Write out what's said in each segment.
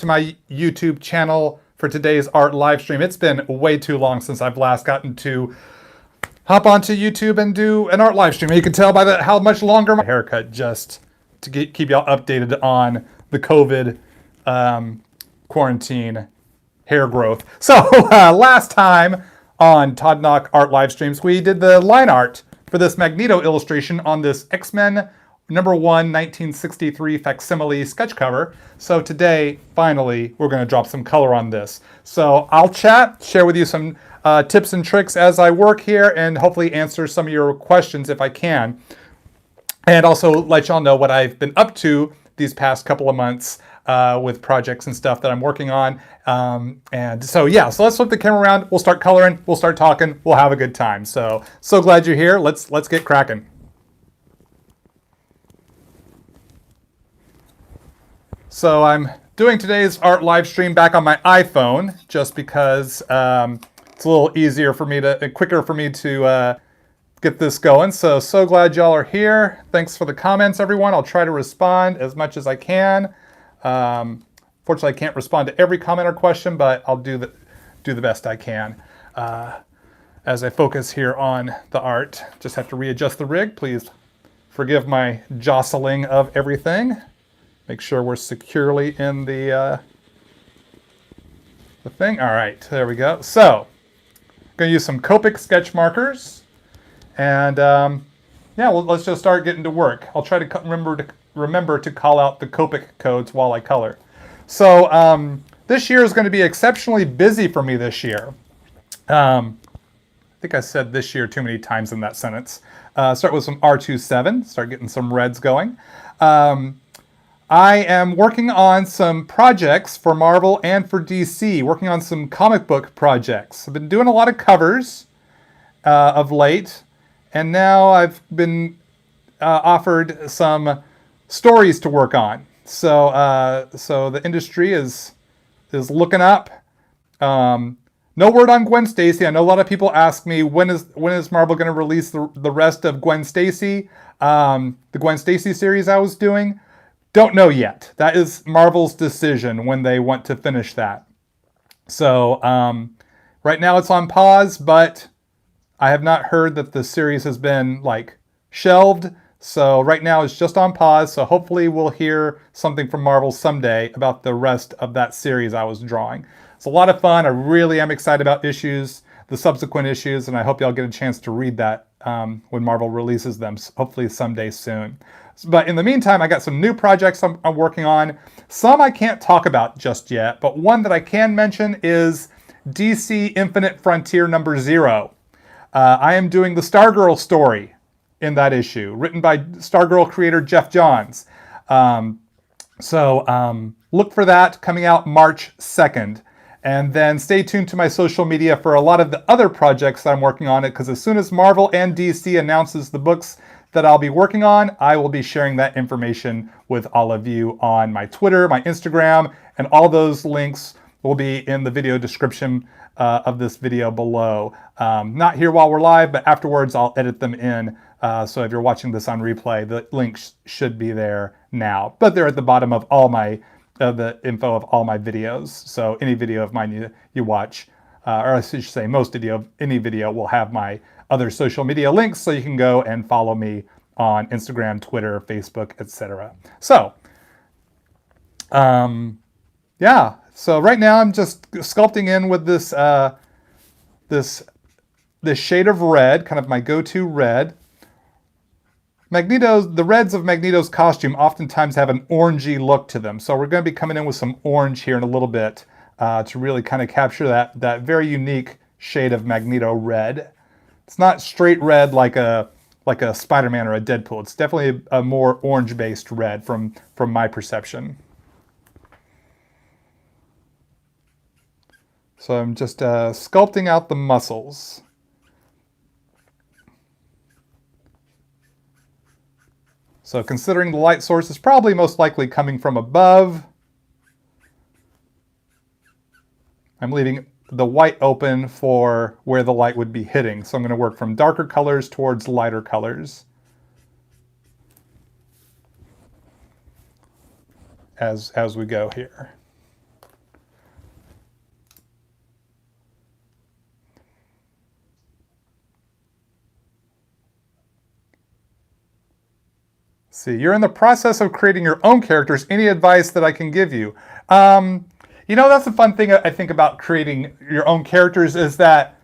To my YouTube channel for today's art live stream. It's been way too long since I've last gotten to hop onto YouTube and do an art live stream. You can tell by how much longer my haircut, just to keep y'all updated on the COVID quarantine hair growth. So last time on Todd Nauck art live streams, we did the line art for this Magneto illustration on this X-Men #1 1963 facsimile sketch cover. So today, finally, we're going to drop some color on this. So I'll share with you some tips and tricks as I work here, and hopefully answer some of your questions if I can. And also let y'all know what I've been up to these past couple of months with projects and stuff that I'm working on. And so yeah, so let's flip the camera around. We'll start coloring. We'll start talking. We'll have a good time. So glad you're here. Let's get cracking. So I'm doing today's art live stream back on my iPhone, just because it's a little easier for me quicker for me to get this going. So glad y'all are here. Thanks for the comments, everyone. I'll try to respond as much as I can. Fortunately, I can't respond to every comment or question, but I'll do the best I can as I focus here on the art. Just have to readjust the rig. Please forgive my jostling of everything. Make sure we're securely in the thing. All right, there we go. So, I'm going to use some Copic sketch markers, and yeah, well, let's just start getting to work. I'll try to remember to call out the Copic codes while I color. So, this year is going to be exceptionally busy for me this year. I think I said this year too many times in that sentence. Start with some R27. Start getting some reds going. I am working on some projects for Marvel and for DC, working on some comic book projects. I've been doing a lot of covers of late, and now I've been offered some stories to work on. So the industry is looking up. No word on Gwen Stacy. I know a lot of people ask me, when is Marvel going to release the rest of Gwen Stacy, the Gwen Stacy series I was doing. Don't know yet. That is Marvel's decision when they want to finish that. So right now it's on pause, but I have not heard that the series has been shelved. So right now it's just on pause. So hopefully we'll hear something from Marvel someday about the rest of that series I was drawing. It's a lot of fun. I really am excited about the subsequent issues, and I hope y'all get a chance to read that when Marvel releases them, hopefully someday soon. But in the meantime, I got some new projects I'm working on. Some I can't talk about just yet, but one that I can mention is DC Infinite Frontier #0. I am doing the Stargirl story in that issue, written by Stargirl creator Jeff Johns. Look for that coming out March 2nd. And then stay tuned to my social media for a lot of the other projects that I'm working on, because as soon as Marvel and DC announces the books that I'll be working on, I will be sharing that information with all of you on my Twitter, my Instagram, and all those links will be in the video description of this video below. Not here while we're live, but afterwards I'll edit them in. So if you're watching this on replay, the links should be there now. But they're at the bottom of all the info of all my videos. So any video of mine you watch, or I should say most any video will have my other social media links, so you can go and follow me on Instagram, Twitter, Facebook, etc. So, yeah. So right now I'm just sculpting in with this this shade of red, kind of my go-to red. The reds of Magneto's costume oftentimes have an orangey look to them, so we're going to be coming in with some orange here in a little bit to really kind of capture that very unique shade of Magneto red. It's not straight red like a Spider-Man or a Deadpool. It's definitely a more orange-based red from my perception. So I'm just sculpting out the muscles. So considering the light source is probably most likely coming from above, I'm leaving the white open for where the light would be hitting. So I'm going to work from darker colors towards lighter colors as we go here. See, you're in the process of creating your own characters. Any advice that I can give you? That's the fun thing I think about creating your own characters is that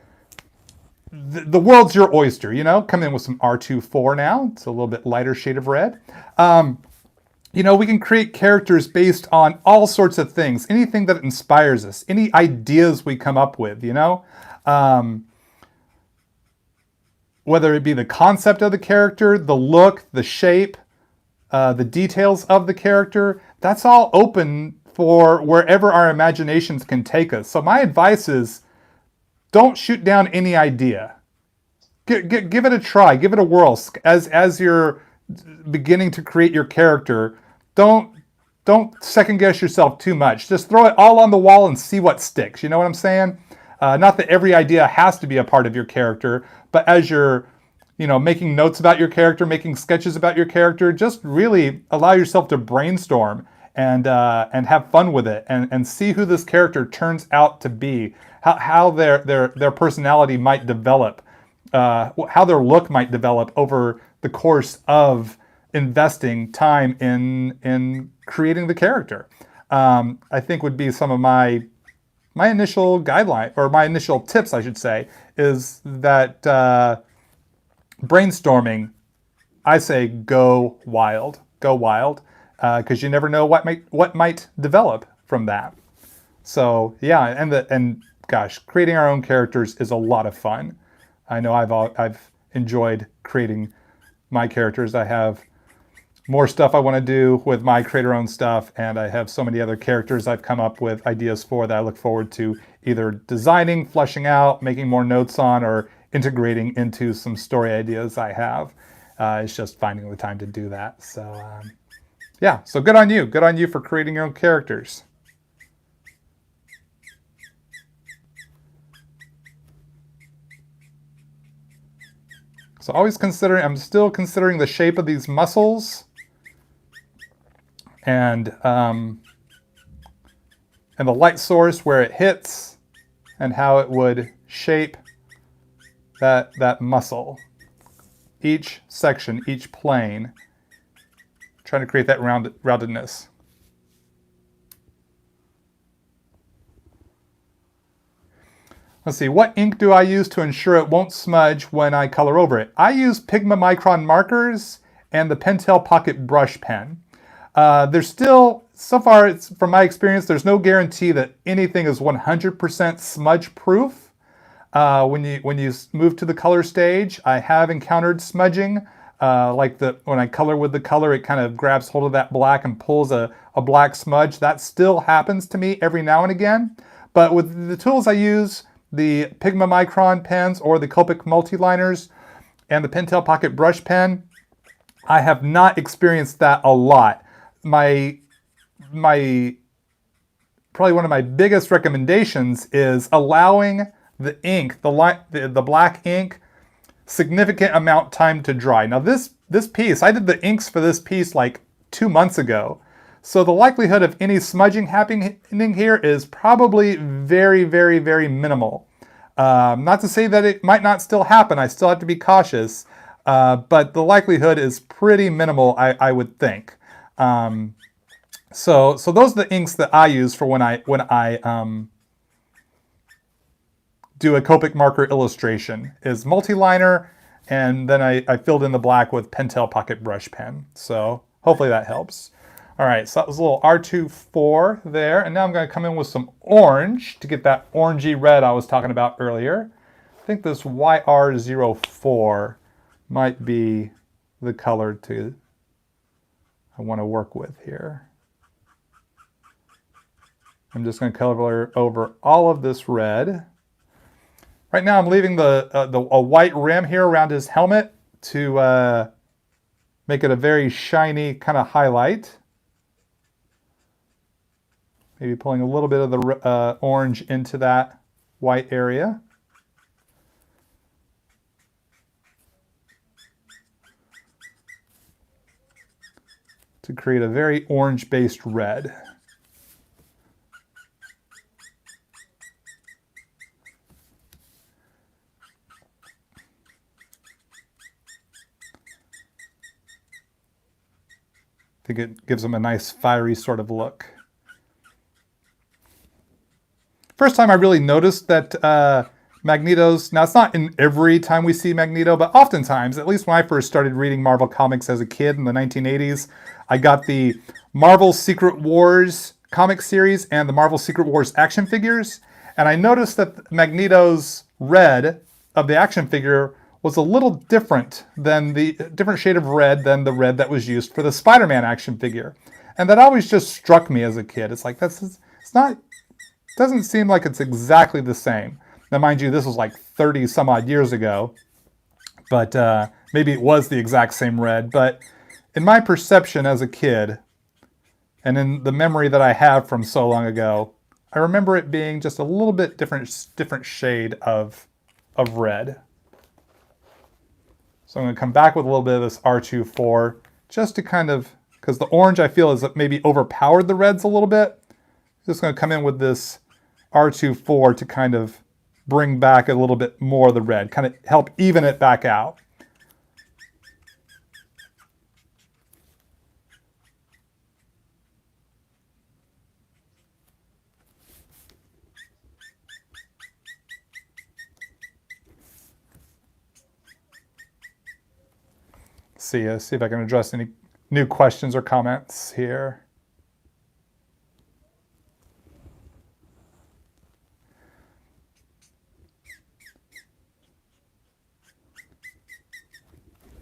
the world's your oyster, Come in with some R24 now. It's a little bit lighter shade of red. We can create characters based on all sorts of things, anything that inspires us, any ideas we come up with, whether it be the concept of the character, the look, the shape, the details of the character, that's all open for wherever our imaginations can take us. So my advice is don't shoot down any idea. Give it a try, give it a whirl. As you're beginning to create your character, don't second guess yourself too much. Just throw it all on the wall and see what sticks. You know what I'm saying? Not that every idea has to be a part of your character, but as you're making notes about your character, making sketches about your character, just really allow yourself to brainstorm and have fun with it and see who this character turns out to be, how their personality might develop, how their look might develop over the course of investing time in creating the character. I think would be some of my initial guideline, or my initial tips, I should say, is that brainstorming, I say go wild, because you never know what might develop from that. So yeah, and gosh, creating our own characters is a lot of fun. I know I've enjoyed creating my characters. I have more stuff I want to do with my creator-owned stuff, and I have so many other characters I've come up with ideas for that I look forward to either designing, fleshing out, making more notes on, or integrating into some story ideas I have. It's just finding the time to do that. So yeah, so good on you. Good on you for creating your own characters. So I'm still considering the shape of these muscles and the light source where it hits and how it would shape that muscle. Each section, each plane, trying to create that roundedness. Let's see, what ink do I use to ensure it won't smudge when I color over it? I use Pigma Micron markers and the Pentel Pocket Brush Pen. There's still, so far, from my experience, there's no guarantee that anything is 100% smudge proof. When you move to the color stage, I have encountered smudging. When I color with the color, it kind of grabs hold of that black and pulls a black smudge. That still happens to me every now and again. But with the tools I use, the Pigma Micron pens or the Copic multiliners and the Pentel Pocket Brush Pen, I have not experienced that a lot. My probably one of my biggest recommendations is allowing the ink, the black ink, significant amount time to dry. Now this piece, I did the inks for this piece like 2 months ago. So the likelihood of any smudging happening here is probably very, very, very minimal. Not to say that it might not still happen. I still have to be cautious. But the likelihood is pretty minimal, I would think. So those are the inks that I use for when I do a Copic marker illustration, is multiliner, and then I filled in the black with Pentel Pocket Brush Pen. So hopefully that helps. All right, so that was a little R24 there, and now I'm going to come in with some orange to get that orangey red I was talking about earlier. I think this YR04 might be the color I want to work with here. I'm just going to color over all of this red. Right now I'm leaving a white rim here around his helmet to make it a very shiny kind of highlight. Maybe pulling a little bit of the orange into that white area. To create a very orange-based red. I think it gives them a nice fiery sort of look. First time I really noticed that Magneto's, now it's not in every time we see Magneto, but oftentimes, at least when I first started reading Marvel Comics as a kid in the 1980s, I got the Marvel Secret Wars comic series and the Marvel Secret Wars action figures, and I noticed that Magneto's red of the action figure was a little different than the different shade of red than the red that was used for the Spider-Man action figure. And that always just struck me as a kid. It's like, it's not, doesn't seem like it's exactly the same. Now, mind you, this was like 30 some odd years ago, but maybe it was the exact same red. But in my perception as a kid, and in the memory that I have from so long ago, I remember it being just a little bit different shade of red. So I'm going to come back with a little bit of this R24 just to kind of, because the orange I feel is maybe overpowered the reds a little bit. Just going to come in with this R24 to kind of bring back a little bit more of the red, kind of help even it back out. See if I can address any new questions or comments here.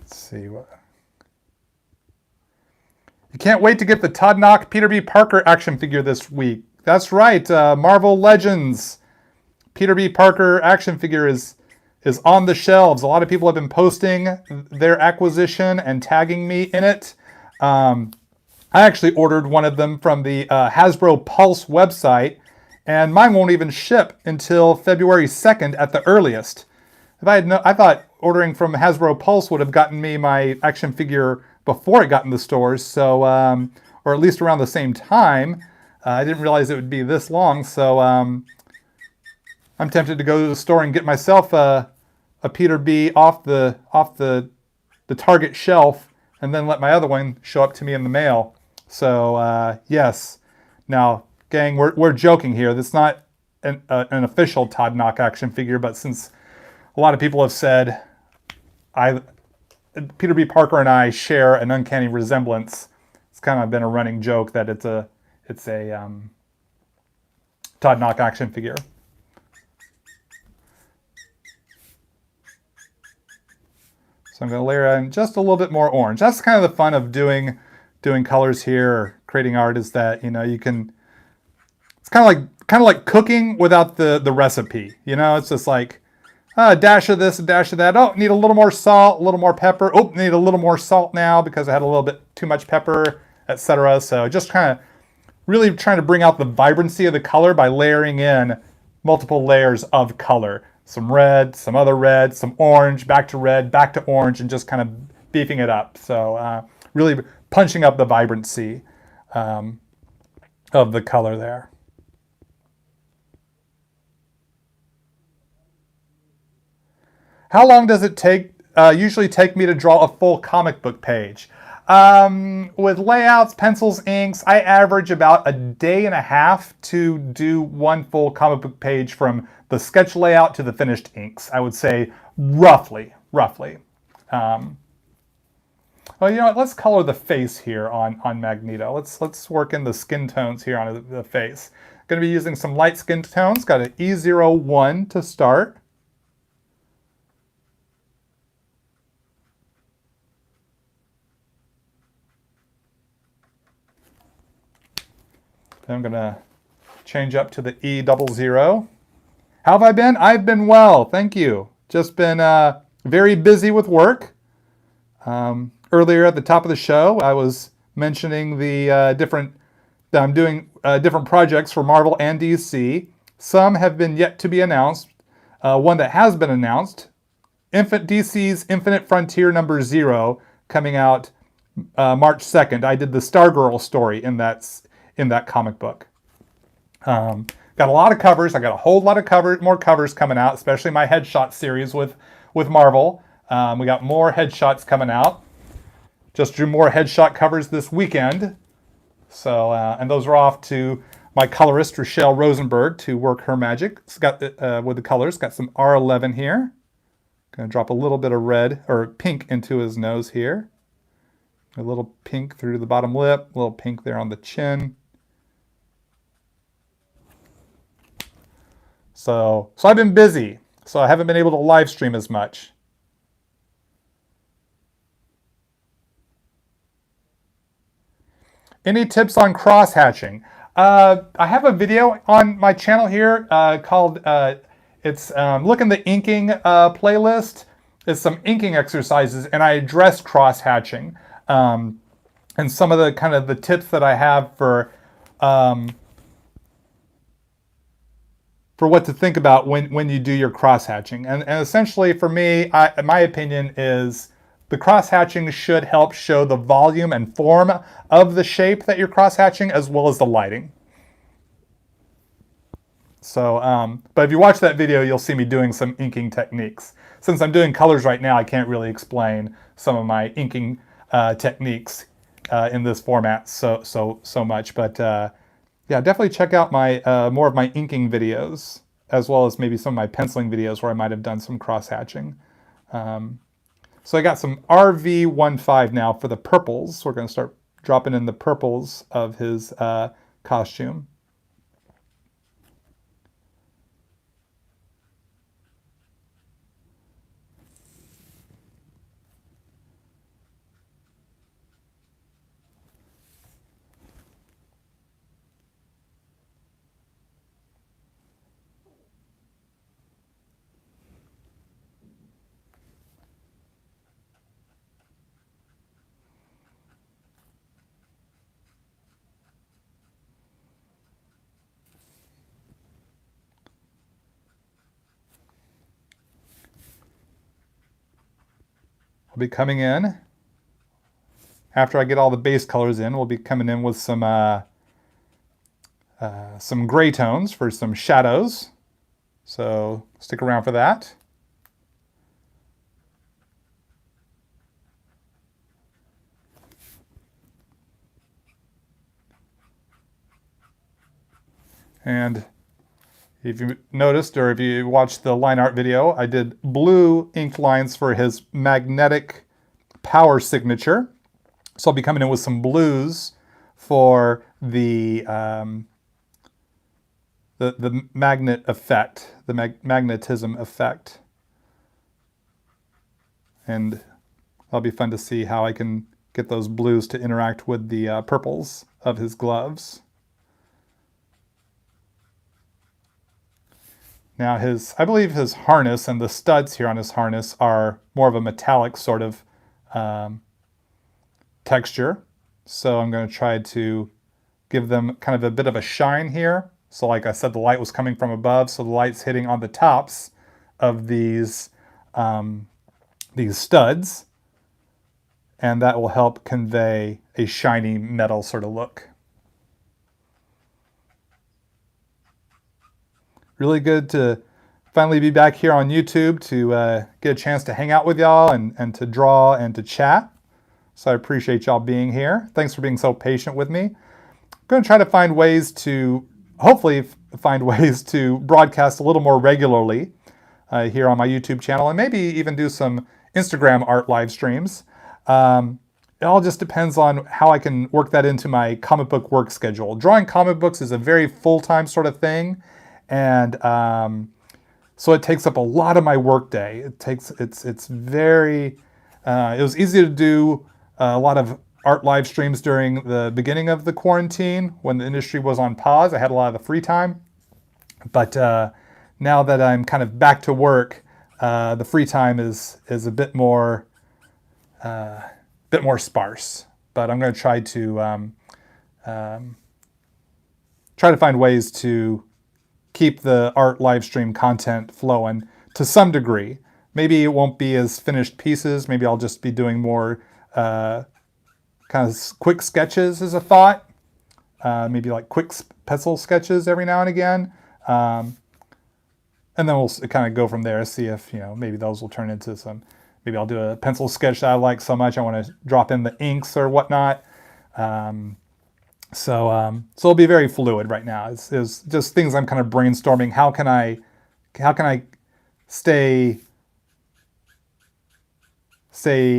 Let's see what. You can't wait to get the Todd Nauck Peter B. Parker action figure this week. That's right, Marvel Legends Peter B. Parker action figure is on the shelves. A lot of people have been posting their acquisition and tagging me in it. I actually ordered one of them from the Hasbro Pulse website, and mine won't even ship until February 2nd at the earliest. If I had I thought ordering from Hasbro Pulse would have gotten me my action figure before it got in the stores, so or at least around the same time. I didn't realize it would be this long, so I'm tempted to go to the store and get myself a Peter B off the Target shelf, and then let my other one show up to me in the mail. So yes. Now, gang, we're joking here. That's not an official Todd Nauck action figure, but since a lot of people have said Peter B. Parker and I share an uncanny resemblance, it's kind of been a running joke that it's a Todd Nauck action figure. So I'm going to layer in just a little bit more orange. That's kind of the fun of doing colors here, or creating art, is that, you know, you can, it's kind of like cooking without the recipe. You know, it's just like a dash of this, a dash of that. Oh, need a little more salt, a little more pepper. Oh, need a little more salt now because I had a little bit too much pepper, etc. So just kind of really trying to bring out the vibrancy of the color by layering in multiple layers of color. Some red, some other red, some orange, back to red, back to orange, and just kind of beefing it up. So really punching up the vibrancy of the color there. How long does it usually take me to draw a full comic book page? With layouts, pencils, inks, I average about a day and a half to do one full comic book page from the sketch layout to the finished inks. I would say roughly. Well, you know what? Let's color the face here on Magneto. Let's work in the skin tones here on the face. Going to be using some light skin tones. Got an E01 to start. Then I'm going to change up to the E00. How have I been? I've been well, thank you. Just been very busy with work. Earlier at the top of the show, I was mentioning that I'm doing different projects for Marvel and DC. Some have been yet to be announced. One that has been announced, DC's Infinite Frontier #0, coming out March 2nd. I did the Stargirl story in that comic book. Got a lot of covers. I got a whole lot of more covers coming out, especially my headshot series with Marvel. We got more headshots coming out. just drew more headshot covers this weekend. So, and those are off to my colorist, Rochelle Rosenberg, to work her magic. It's got with the colors, got some R11 here. Gonna drop a little bit of red, or pink into his nose here. A little pink through the bottom lip, a little pink there on the chin. So I've been busy, so I haven't been able to live stream as much. Any tips on cross-hatching? I have a video on my channel here called, look in the inking playlist. It's some inking exercises, and I address cross-hatching. And some of the kind of the tips that I have for what to think about when you do your cross-hatching. And essentially for me, my opinion is the cross-hatching should help show the volume and form of the shape that you're cross-hatching, as well as the lighting. So, but if you watch that video, you'll see me doing some inking techniques. Since I'm doing colors right now, I can't really explain some of my inking techniques in this format so much. But yeah, definitely check out my more of my inking videos, as well as maybe some of my penciling videos where I might have done some cross-hatching. So I got some RV15 now for the purples. We're going to start dropping in the purples of his costume. I'll be coming in, after I get all the base colors in, we'll be coming in with some gray tones for some shadows. So stick around for that. And if you noticed, or if you watched the line art video, I did blue ink lines for his magnetic power signature. So I'll be coming in with some blues for the magnet effect, the magnetism effect. And that'll be fun to see how I can get those blues to interact with the purples of his gloves. Now I believe his harness and the studs here on his harness are more of a metallic sort of texture. So I'm going to try to give them kind of a bit of a shine here. So like I said, the light was coming from above, so the light's hitting on the tops of these studs, and that will help convey a shiny metal sort of look. Really good to finally be back here on YouTube to get a chance to hang out with y'all and to draw and to chat. So I appreciate y'all being here. Thanks for being so patient with me. I'm going to try to find ways to, hopefully find ways to broadcast a little more regularly here on my YouTube channel, and maybe even do some Instagram art live streams. It all just depends on how I can work that into my comic book work schedule. Drawing comic books is a very full-time sort of thing. And so it takes up a lot of my work day. It's very, it was easy to do a lot of art live streams during the beginning of the quarantine when the industry was on pause. I had a lot of the free time. But now that I'm kind of back to work, the free time is a bit more sparse. But I'm going to try to find ways to keep the art live stream content flowing to some degree. Maybe it won't be as finished pieces. Maybe I'll just be doing more kind of quick sketches as a thought. Maybe like quick pencil sketches every now and again. And then we'll kind of go from there, see if, maybe those will turn into some maybe I'll do a pencil sketch that I like so much I want to drop in the inks or whatnot. So it'll be very fluid right now. It's just things I'm kind of brainstorming. How can I stay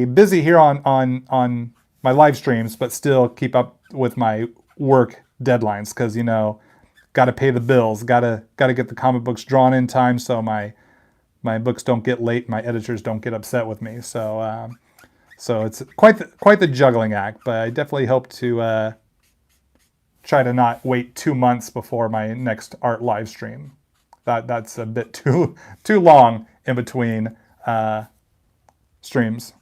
busy here on my live streams, but still keep up with my work deadlines? Because, you know, got to pay the bills, got to get the comic books drawn in time so my books don't get late, my editors don't get upset with me. So it's quite the juggling act, but I definitely hope to try to not wait 2 months before my next art live stream. That's a bit too long in between streams.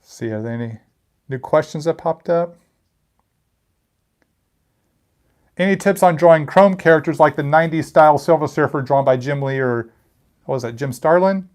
See, are there any new questions that popped up? Any tips on drawing chrome characters like the 90s style Silver Surfer drawn by Jim Lee or, what was that, Jim Starlin?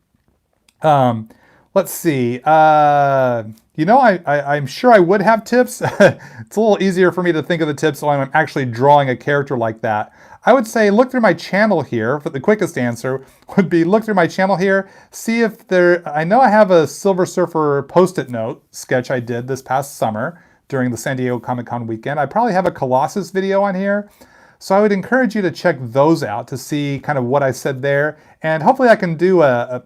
Let's see. You know, I'm sure I would have tips. It's a little easier for me to think of the tips when I'm actually drawing a character like that. I would say look through my channel here. For the quickest answer would be look through my channel here, see if there, I know I have a Silver Surfer post-it note sketch I did this past summer during the San Diego Comic-Con weekend. I probably have a Colossus video on here. So I would encourage you to check those out to see kind of what I said there. And hopefully I can do a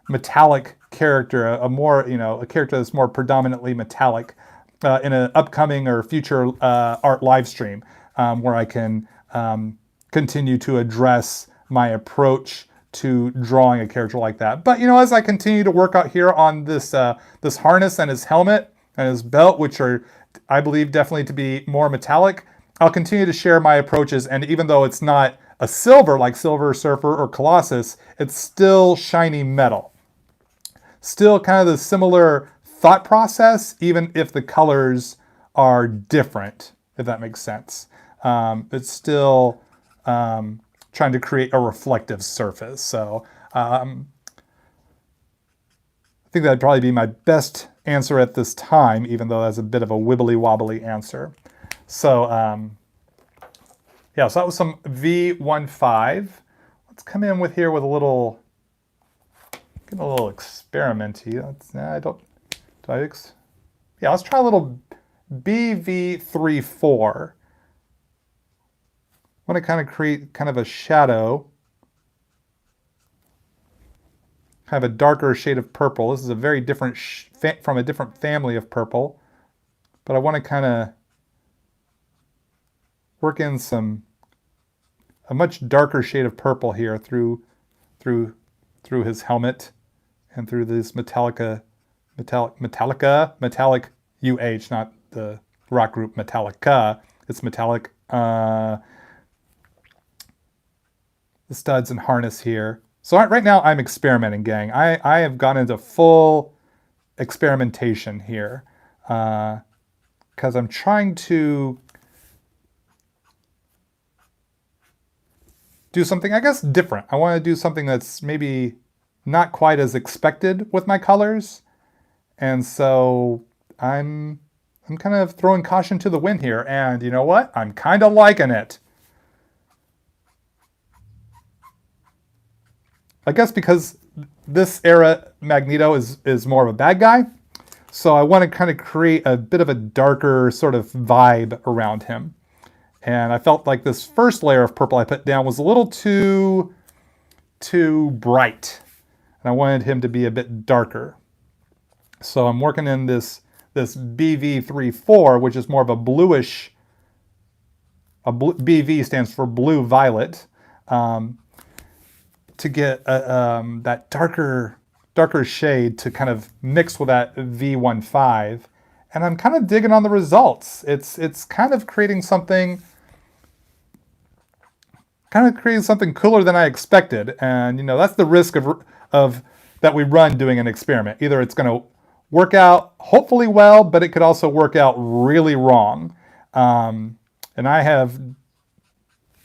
metallic character, a character that's more predominantly metallic in an upcoming or future art live stream where I can continue to address my approach to drawing a character like that. But, you know, as I continue to work out here on this this harness and his helmet and his belt, which are, I believe, definitely to be more metallic, I'll continue to share my approaches. And even though it's not a silver like Silver Surfer or Colossus, it's still shiny metal. Still kind of the similar thought process, even if the colors are different, if that makes sense. It's still trying to create a reflective surface. So I think that'd probably be my best answer at this time, even though that's a bit of a wibbly wobbly answer. So yeah, so that was some V15. Let's come in with here with a little, get a little experimenty. Yeah, let's try a little BV34. I want to kind of create kind of a shadow, kind of a darker shade of purple. This is a very different, from a different family of purple, but I want to kind of work in a much darker shade of purple here through his helmet and through this metallic UH, not the rock group Metallica. It's metallic. The studs and harness here. So right now I'm experimenting, gang. I have gone into full experimentation here because I'm trying to do something, I guess, different. I want to do something that's maybe not quite as expected with my colors. And so I'm kind of throwing caution to the wind here. And you know what? I'm kind of liking it. I guess because this era Magneto is more of a bad guy. So I want to kind of create a bit of a darker sort of vibe around him. And I felt like this first layer of purple I put down was a little too bright. And I wanted him to be a bit darker. So I'm working in this BV34, which is more of a bluish, BV stands for blue violet, to get that darker shade to kind of mix with that V15. And I'm kind of digging on the results. It's kind of creating something cooler than I expected. And, you know, that's the risk of that we run doing an experiment. Either it's going to work out hopefully well, but it could also work out really wrong. And I have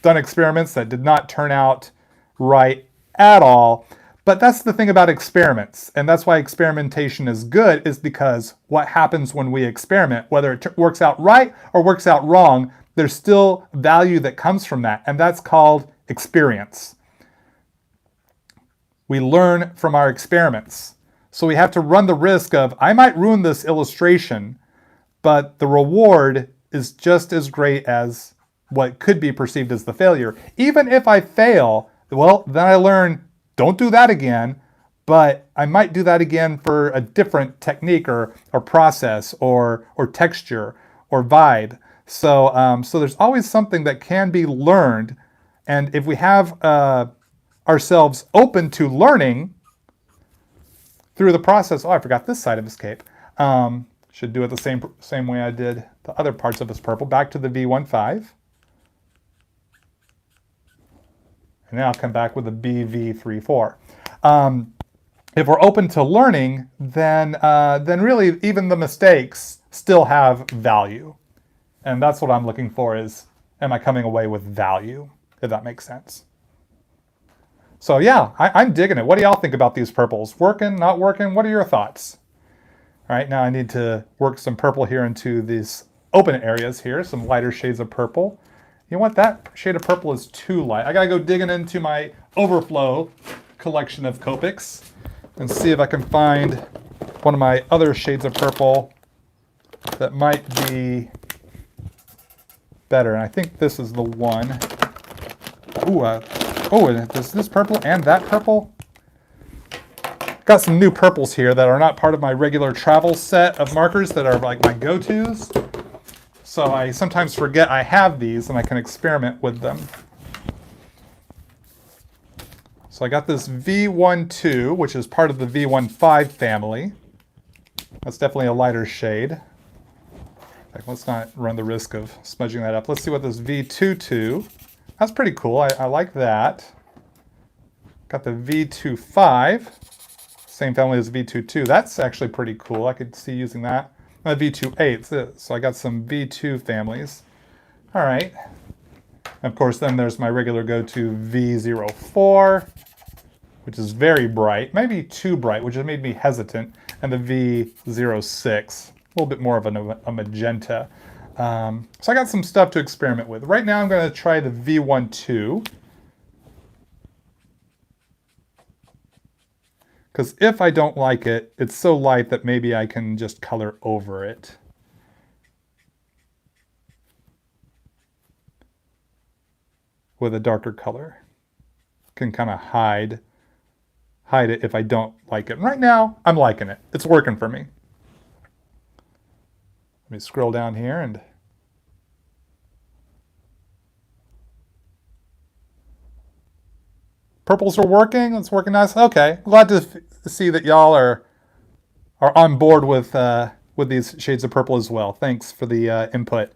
done experiments that did not turn out right at all. But that's the thing about experiments, and that's why experimentation is good, is because what happens when we experiment, whether it works out right or works out wrong, there's still value that comes from that, and that's called experience. We learn from our experiments. So we have to run the risk of, I might ruin this illustration, but the reward is just as great as what could be perceived as the failure. Even if I fail, well, then I learn, don't do that again, but I might do that again for a different technique or process or texture or vibe. So, so there's always something that can be learned. And if we have ourselves open to learning through the process, oh, I forgot this side of his cape. Should do it the same way I did the other parts of his purple. Back to the V15. And then I'll come back with the BV34. If we're open to learning, then really even the mistakes still have value. And that's what I'm looking for is, am I coming away with value, if that makes sense. So yeah, I'm digging it. What do y'all think about these purples? Working, not working? What are your thoughts? All right, now I need to work some purple here into these open areas here, some lighter shades of purple. You know what, that shade of purple is too light. I gotta go digging into my overflow collection of Copics and see if I can find one of my other shades of purple that might be better. And I think this is the one. Ooh, oh, is this purple and that purple? Got some new purples here that are not part of my regular travel set of markers that are like my go-tos. So I sometimes forget I have these and I can experiment with them. So I got this V12, which is part of the V15 family. That's definitely a lighter shade. In fact, let's not run the risk of smudging that up. Let's see what this V22. That's pretty cool. I like that. Got the V25. Same family as V22. That's actually pretty cool. I could see using that. V28. So I got some V2 families. All right. Of course, then there's my regular go-to V04, which is very bright. Maybe too bright, which has made me hesitant. And the V06, a little bit more of a magenta. So I got some stuff to experiment with. Right now I'm going to try the V12. Because if I don't like it, it's so light that maybe I can just color over it. With a darker color. Can kind of hide it if I don't like it. And right now, I'm liking it. It's working for me. Let me scroll down here and purples are working. It's working nice. Okay, glad to see that y'all are on board with these shades of purple as well. Thanks for the input.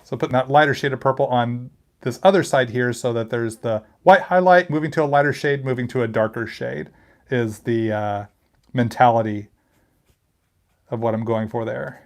So putting that lighter shade of purple on this other side here so that there's the white highlight, moving to a lighter shade, moving to a darker shade is the mentality of what I'm going for there.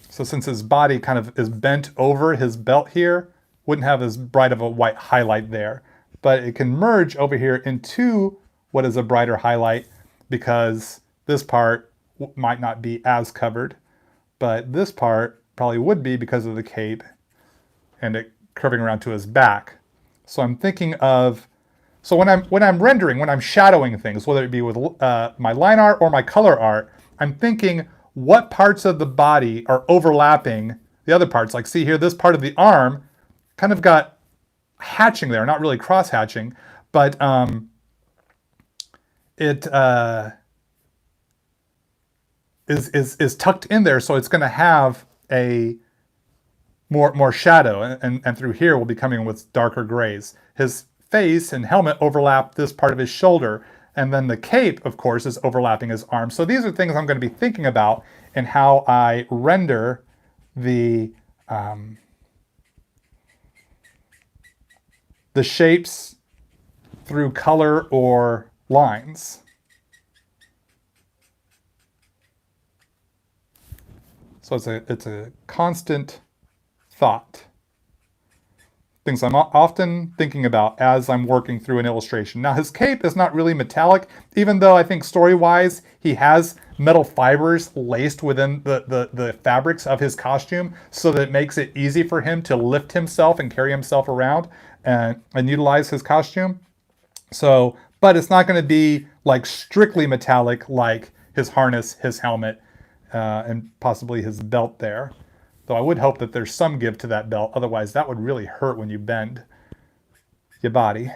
So since his body kind of is bent over his belt here, wouldn't have as bright of a white highlight there. But it can merge over here into what is a brighter highlight because this part might not be as covered, but this part probably would be because of the cape and it curving around to his back. So I'm thinking of, so when I'm rendering, when I'm shadowing things, whether it be with my line art or my color art, I'm thinking what parts of the body are overlapping the other parts. Like see here, this part of the arm kind of got hatching there, not really cross hatching, but it is tucked in there, so it's going to have a more shadow, and through here we'll be coming with darker grays. His face and helmet overlap this part of his shoulder, and then the cape, of course, is overlapping his arm. So these are things I'm going to be thinking about in how I render the shapes through color or lines. So it's a constant thought. Things I'm often thinking about as I'm working through an illustration. Now his cape is not really metallic, even though I think story-wise he has metal fibers laced within the fabrics of his costume so that it makes it easy for him to lift himself and carry himself around and utilize his costume. So, but it's not going to be like strictly metallic like his harness, his helmet, and possibly his belt there. Though I would hope that there's some give to that belt, otherwise that would really hurt when you bend your body.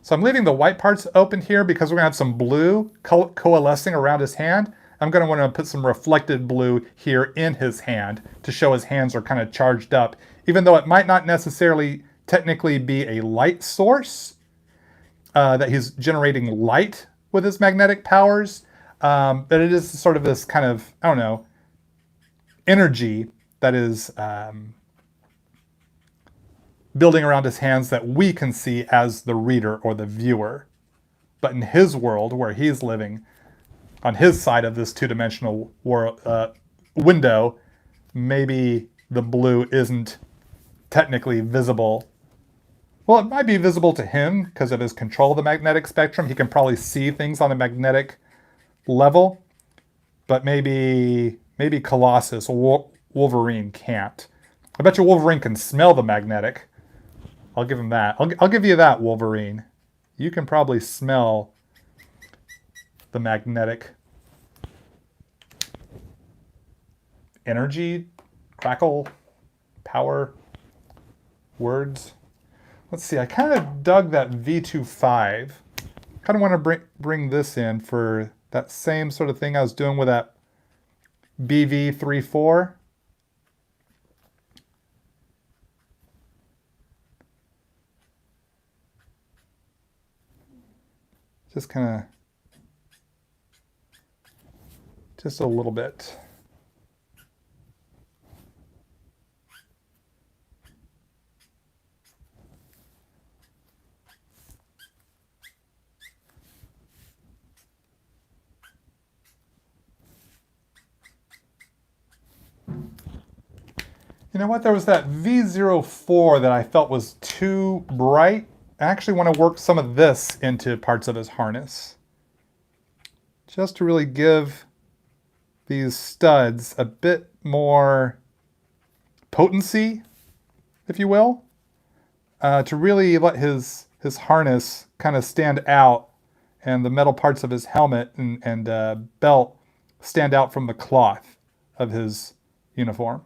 So I'm leaving the white parts open here because we're going to have some blue coalescing around his hand. I'm going to want to put some reflected blue here in his hand to show his hands are kind of charged up, even though it might not necessarily technically be a light source, that he's generating light with his magnetic powers, but it is sort of this kind of, I don't know, energy that is building around his hands that we can see as the reader or the viewer. But in his world, where he's living, on his side of this two-dimensional window, maybe the blue isn't technically visible. Well, it might be visible to him because of his control of the magnetic spectrum. He can probably see things on a magnetic level, but maybe Colossus or Wolverine can't. I bet you Wolverine can smell the magnetic. I'll give him that. I'll give you that, Wolverine. You can probably smell the magnetic energy, crackle, power, words. Let's see, I kind of dug that V25. Kind of want to bring this in for that same sort of thing I was doing with that BV34. Just kind of, just a little bit. You know what, there was that V04 that I felt was too bright. I actually want to work some of this into parts of his harness, just to really give these studs a bit more potency, if you will, to really let his harness kind of stand out and the metal parts of his helmet and belt stand out from the cloth of his uniform.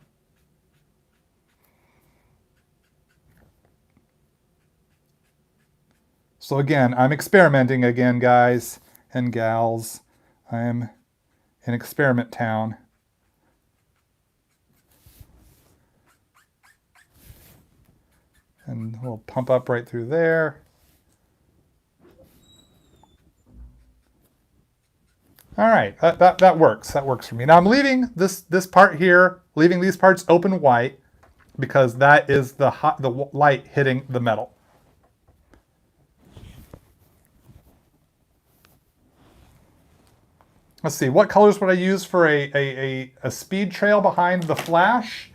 So again, I'm experimenting again, guys and gals. I'm in Experiment Town. And we'll pump up right through there. All right, that works. That works for me. Now I'm leaving this part here, leaving these parts open white, because that is the light hitting the metal. Let's see, what colors would I use for a speed trail behind the Flash?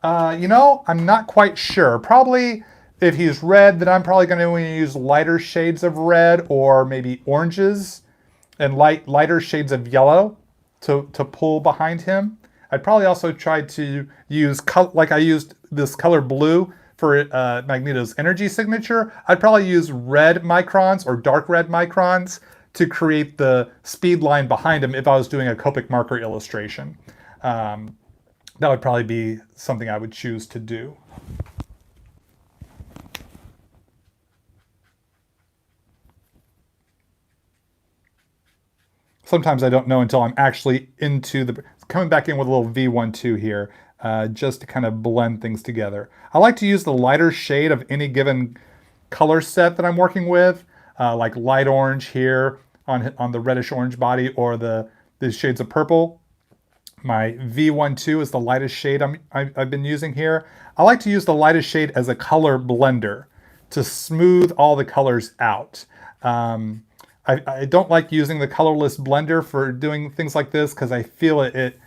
You know, I'm not quite sure. Probably, if he's red, then I'm probably going to use lighter shades of red or maybe oranges and lighter shades of yellow to pull behind him. I'd probably also try to use, like I used this color blue for Magneto's energy signature, I'd probably use red microns or dark red microns to create the speed line behind him if I was doing a Copic marker illustration. That would probably be something I would choose to do. Sometimes I don't know until I'm actually into coming back in with a little V12 here, just to kind of blend things together. I like to use the lighter shade of any given color set that I'm working with, like light orange here, on the reddish orange body or the shades of purple. My V12 is the lightest shade I've been using here. I like to use the lightest shade as a color blender to smooth all the colors out. I don't like using the colorless blender for doing things like this because I feel it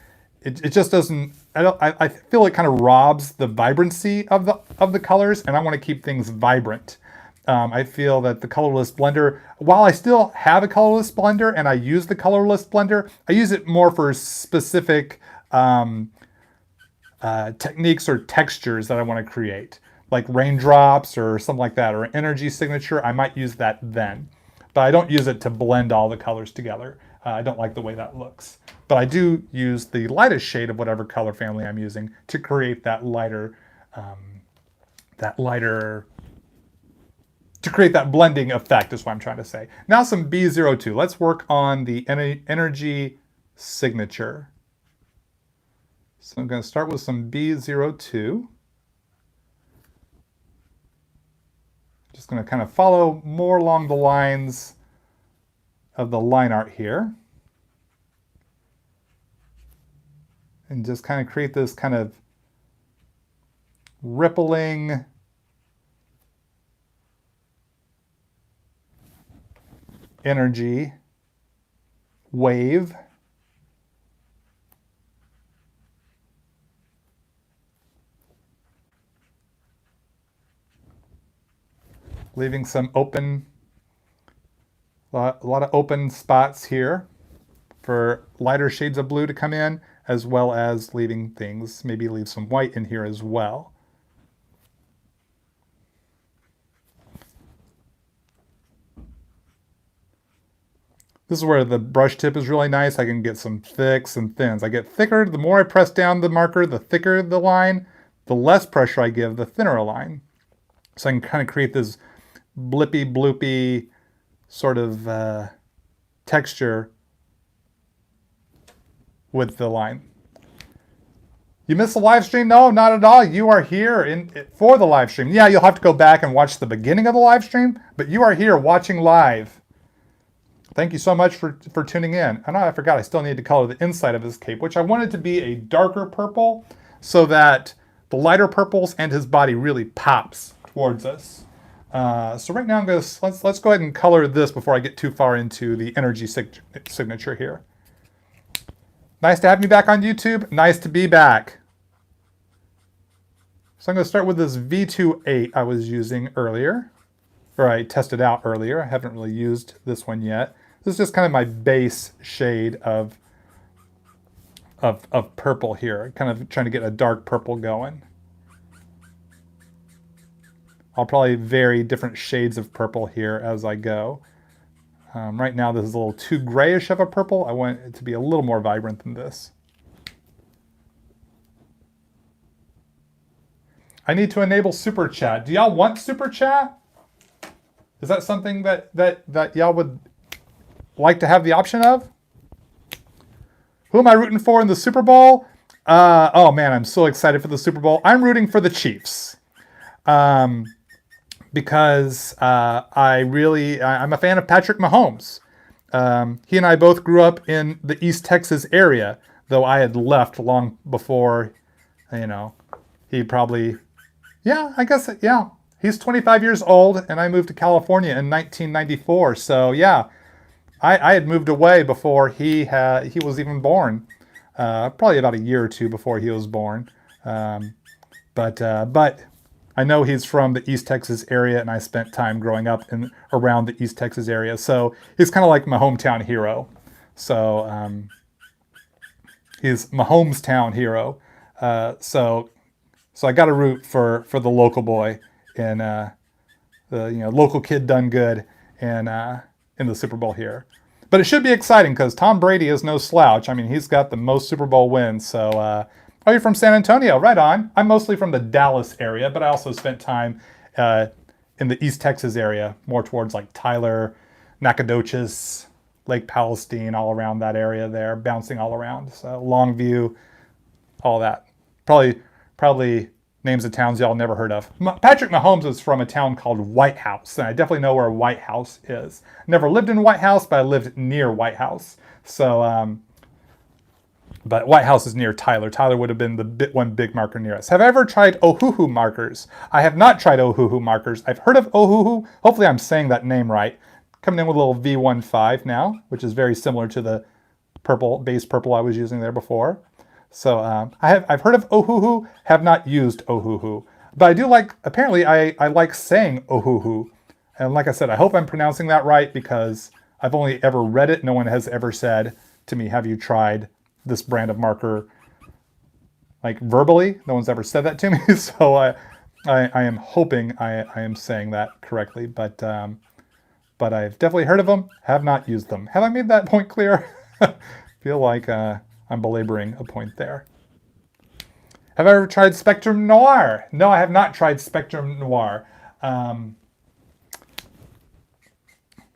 just doesn't. I feel it kind of robs the vibrancy of the colors, and I want to keep things vibrant. I feel that the colorless blender, while I still have a colorless blender and I use the colorless blender, I use it more for specific techniques or textures that I want to create, like raindrops or something like that, or energy signature. I might use that then, but I don't use it to blend all the colors together. I don't like the way that looks. But I do use the lightest shade of whatever color family I'm using to create to create that blending effect is what I'm trying to say. Now some B02. Let's work on the energy signature. So I'm going to start with some B02. Just going to kind of follow more along the lines of the line art here. And just kind of create this kind of rippling energy wave. Leaving some open, a lot of open spots here for lighter shades of blue to come in, as well as leaving things, maybe leave some white in here as well. This is where the brush tip is really nice. I can get some thicks and thins. I get thicker, the more I press down the marker, the thicker the line, the less pressure I give, the thinner a line. So I can kind of create this blippy, bloopy sort of texture with the line. You missed the live stream? No, not at all. You are here for the live stream. Yeah, you'll have to go back and watch the beginning of the live stream, but you are here watching live. Thank you so much for tuning in. I know I forgot I still need to color the inside of his cape, which I wanted to be a darker purple so that the lighter purples and his body really pops towards us. So right now I'm going to, let's go ahead and color this before I get too far into the energy signature here. Nice to have me back on YouTube. Nice to be back. So I'm going to start with this V28 I was using earlier, or I tested out earlier. I haven't really used this one yet. This is just kind of my base shade of purple here. Kind of trying to get a dark purple going. I'll probably vary different shades of purple here as I go. Right now this is a little too grayish of a purple. I want it to be a little more vibrant than this. I need to enable super chat. Do y'all want super chat? Is that something that y'all would like to have the option of? Who am I rooting for in the Super Bowl? Oh man, I'm so excited for the Super Bowl. I'm rooting for the Chiefs. Because I'm a fan of Patrick Mahomes. He and I both grew up in the East Texas area, though I had left long before, he probably, I guess, He's 25 years old, and I moved to California in 1994. So yeah, I had moved away before he was even born. Probably about a year or two before he was born. But I know he's from the East Texas area, and I spent time growing up around the East Texas area. So he's kind of like my hometown hero. So he's my hometown hero. So I got to root for the local boy and the local kid done good in the Super Bowl here. But it should be exciting because Tom Brady is no slouch. I mean, he's got the most Super Bowl wins. So, oh, you're from San Antonio, right on. I'm mostly from the Dallas area, but I also spent time in the East Texas area, more towards like Tyler, Nacogdoches, Lake Palestine, all around that area there, bouncing all around. So Longview, all that. Probably names of towns y'all never heard of. Patrick Mahomes is from a town called White House, and I definitely know where White House is. Never lived in White House, but I lived near White House. So, but White House is near Tyler. Tyler would have been the one big marker near us. Have I ever tried Ohuhu markers? I have not tried Ohuhu markers. I've heard of Ohuhu. Hopefully I'm saying that name right. Coming in with a little V15 now, which is very similar to the base purple I was using there before. So I've heard of Ohuhu, have not used Ohuhu. But I do like, apparently I like saying Ohuhu. And like I said, I hope I'm pronouncing that right because I've only ever read it. No one has ever said to me, have you tried this brand of marker, like verbally? No one's ever said that to me. So I am hoping I am saying that correctly. But I've definitely heard of them, have not used them. Have I made that point clear? Feel like I'm belaboring a point there. Have I ever tried Spectrum Noir? No, I have not tried Spectrum Noir. I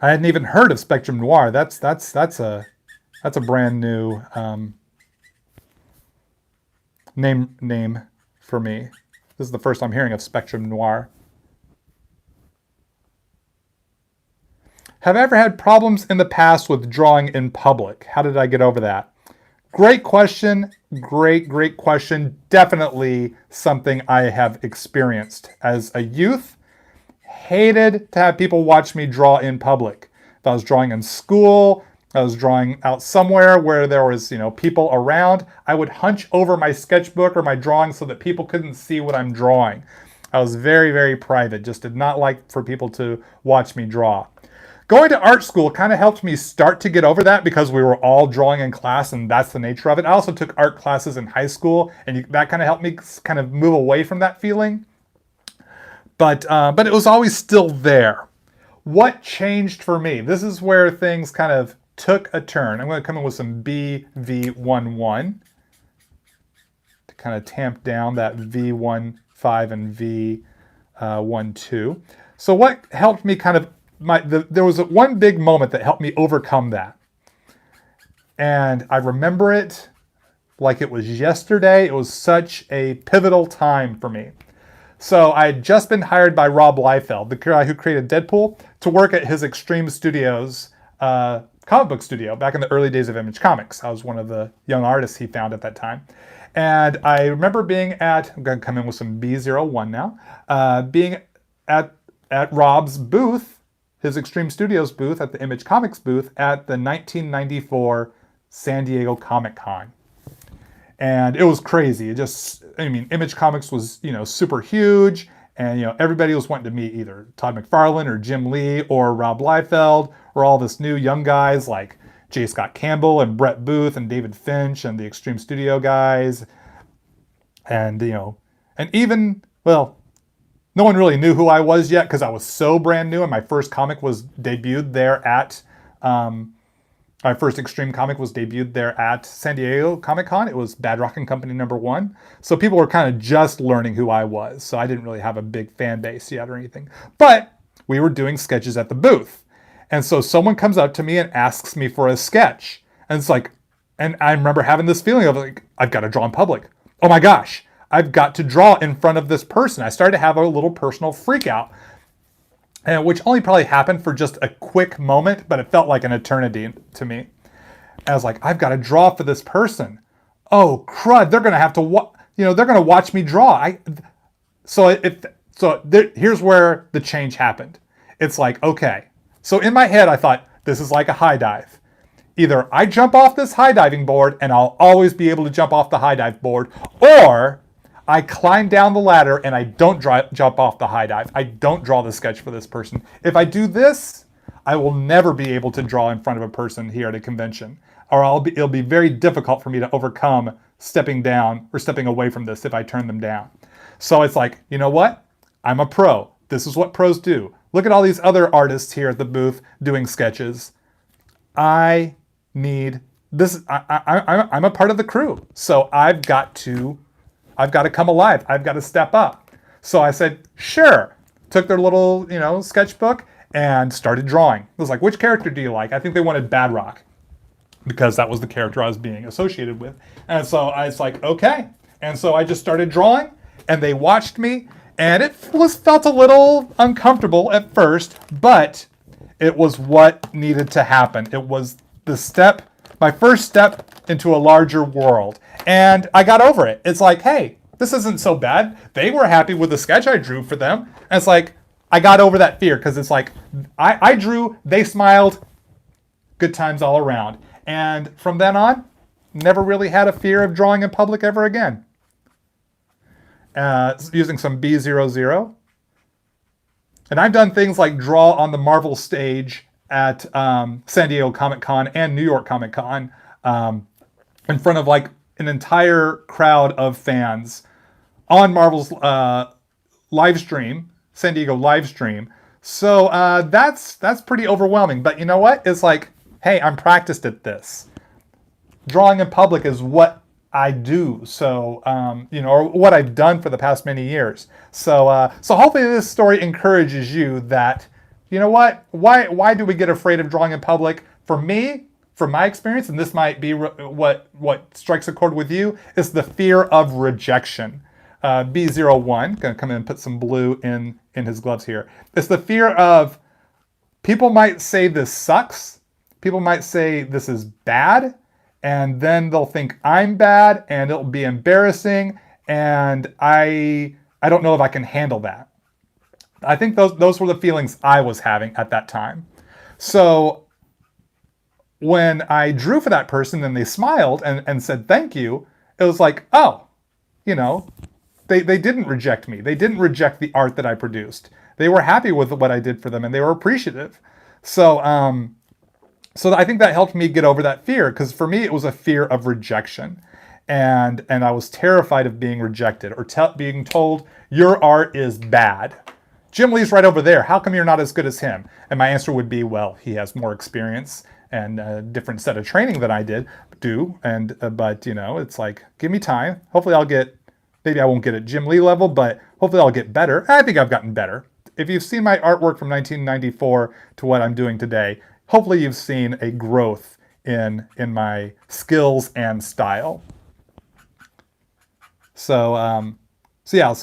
hadn't even heard of Spectrum Noir. That's a brand new name for me. This is the first I'm hearing of Spectrum Noir. Have I ever had problems in the past with drawing in public? How did I get over that? Great question. Great question. Definitely something I have experienced as a youth. Hated to have people watch me draw in public. If I was drawing in school, I was drawing out somewhere where there was, people around, I would hunch over my sketchbook or my drawing so that people couldn't see what I'm drawing. I was very private. Just did not like for people to watch me draw. Going to art school kind of helped me start to get over that because we were all drawing in class and that's the nature of it. I also took art classes in high school and that kind of helped me kind of move away from that feeling. But it was always still there. What changed for me? This is where things kind of took a turn. I'm going to come in with some BV11 to kind of tamp down that V15 and V12. So what helped me kind of there was one big moment that helped me overcome that. And I remember it like it was yesterday. It was such a pivotal time for me. So I had just been hired by Rob Liefeld, the guy who created Deadpool, to work at his Extreme Studios comic book studio back in the early days of Image Comics. I was one of the young artists he found at that time. And I remember being I'm going to come in with some B01 now, being at Rob's booth, his Extreme Studios booth at the Image Comics booth at the 1994 San Diego Comic Con. And it was crazy. Image Comics was, super huge. And, everybody was wanting to meet either Todd McFarlane or Jim Lee or Rob Liefeld or all this new young guys like J. Scott Campbell and Brett Booth and David Finch and the Extreme Studio guys. And, and even, no one really knew who I was yet because I was so brand new and my first comic was debuted there at, my first Extreme comic was debuted there at San Diego Comic Con. It was Bad Rockin' Company #1. So people were kind of just learning who I was. So I didn't really have a big fan base yet or anything. But we were doing sketches at the booth. And so someone comes up to me and asks me for a sketch. And it's like, and I remember having this feeling of like, I've got to draw in public. Oh my gosh, I've got to draw in front of this person. I started to have a little personal freak out. And which only probably happened for just a quick moment, but it felt like an eternity to me. And I was like, I've got to draw for this person. Oh crud! They're gonna have to, they're gonna watch me draw. Here's where the change happened. It's like, okay. So in my head, I thought this is like a high dive. Either I jump off this high diving board and I'll always be able to jump off the high dive board, or I climb down the ladder and I don't jump off the high dive. I don't draw the sketch for this person. If I do this, I will never be able to draw in front of a person here at a convention. Or it'll be very difficult for me to overcome stepping down or stepping away from this if I turn them down. So it's like, you know what? I'm a pro. This is what pros do. Look at all these other artists here at the booth doing sketches. I need this. I'm a part of the crew. So I've got to come alive. I've got to step up. So I said, sure. Took their little, sketchbook and started drawing. It was like, which character do you like? I think they wanted Bad Rock because that was the character I was being associated with. And so I was like, okay. And so I just started drawing and they watched me, and it felt a little uncomfortable at first, but it was what needed to happen. It was the step, my first step into a larger world, and I got over it. It's like, hey, this isn't so bad. They were happy with the sketch I drew for them, and it's like, I got over that fear, because it's like, I drew, they smiled, good times all around. And from then on, never really had a fear of drawing in public ever again. Using some B00. And I've done things like draw on the Marvel stage at San Diego Comic-Con and New York Comic-Con in front of like an entire crowd of fans on Marvel's Livestream, San Diego Livestream. So that's pretty overwhelming. But you know what? It's like, hey, I'm practiced at this. Drawing in public is what I do. So, or what I've done for the past many years. So hopefully this story encourages you that, you know what? Why do we get afraid of drawing in public? For me, from my experience, and this might be what strikes a chord with you, is the fear of rejection. B01, gonna come in and put some blue in his gloves here. It's the fear of people might say this sucks. People might say this is bad, and then they'll think I'm bad, and it'll be embarrassing, and I don't know if I can handle that. I think those were the feelings I was having at that time. So when I drew for that person and they smiled and said thank you, it was like, oh, they didn't reject me. They didn't reject the art that I produced. They were happy with what I did for them, and they were appreciative. So I think that helped me get over that fear, because for me it was a fear of rejection, and I was terrified of being rejected or being told your art is bad. Jim Lee's right over there. How come you're not as good as him? And my answer would be, well, he has more experience and a different set of training than I do. And but it's like, give me time. Hopefully maybe I won't get at Jim Lee level, but hopefully I'll get better. I think I've gotten better. If you've seen my artwork from 1994 to what I'm doing today, hopefully you've seen a growth in my skills and style. So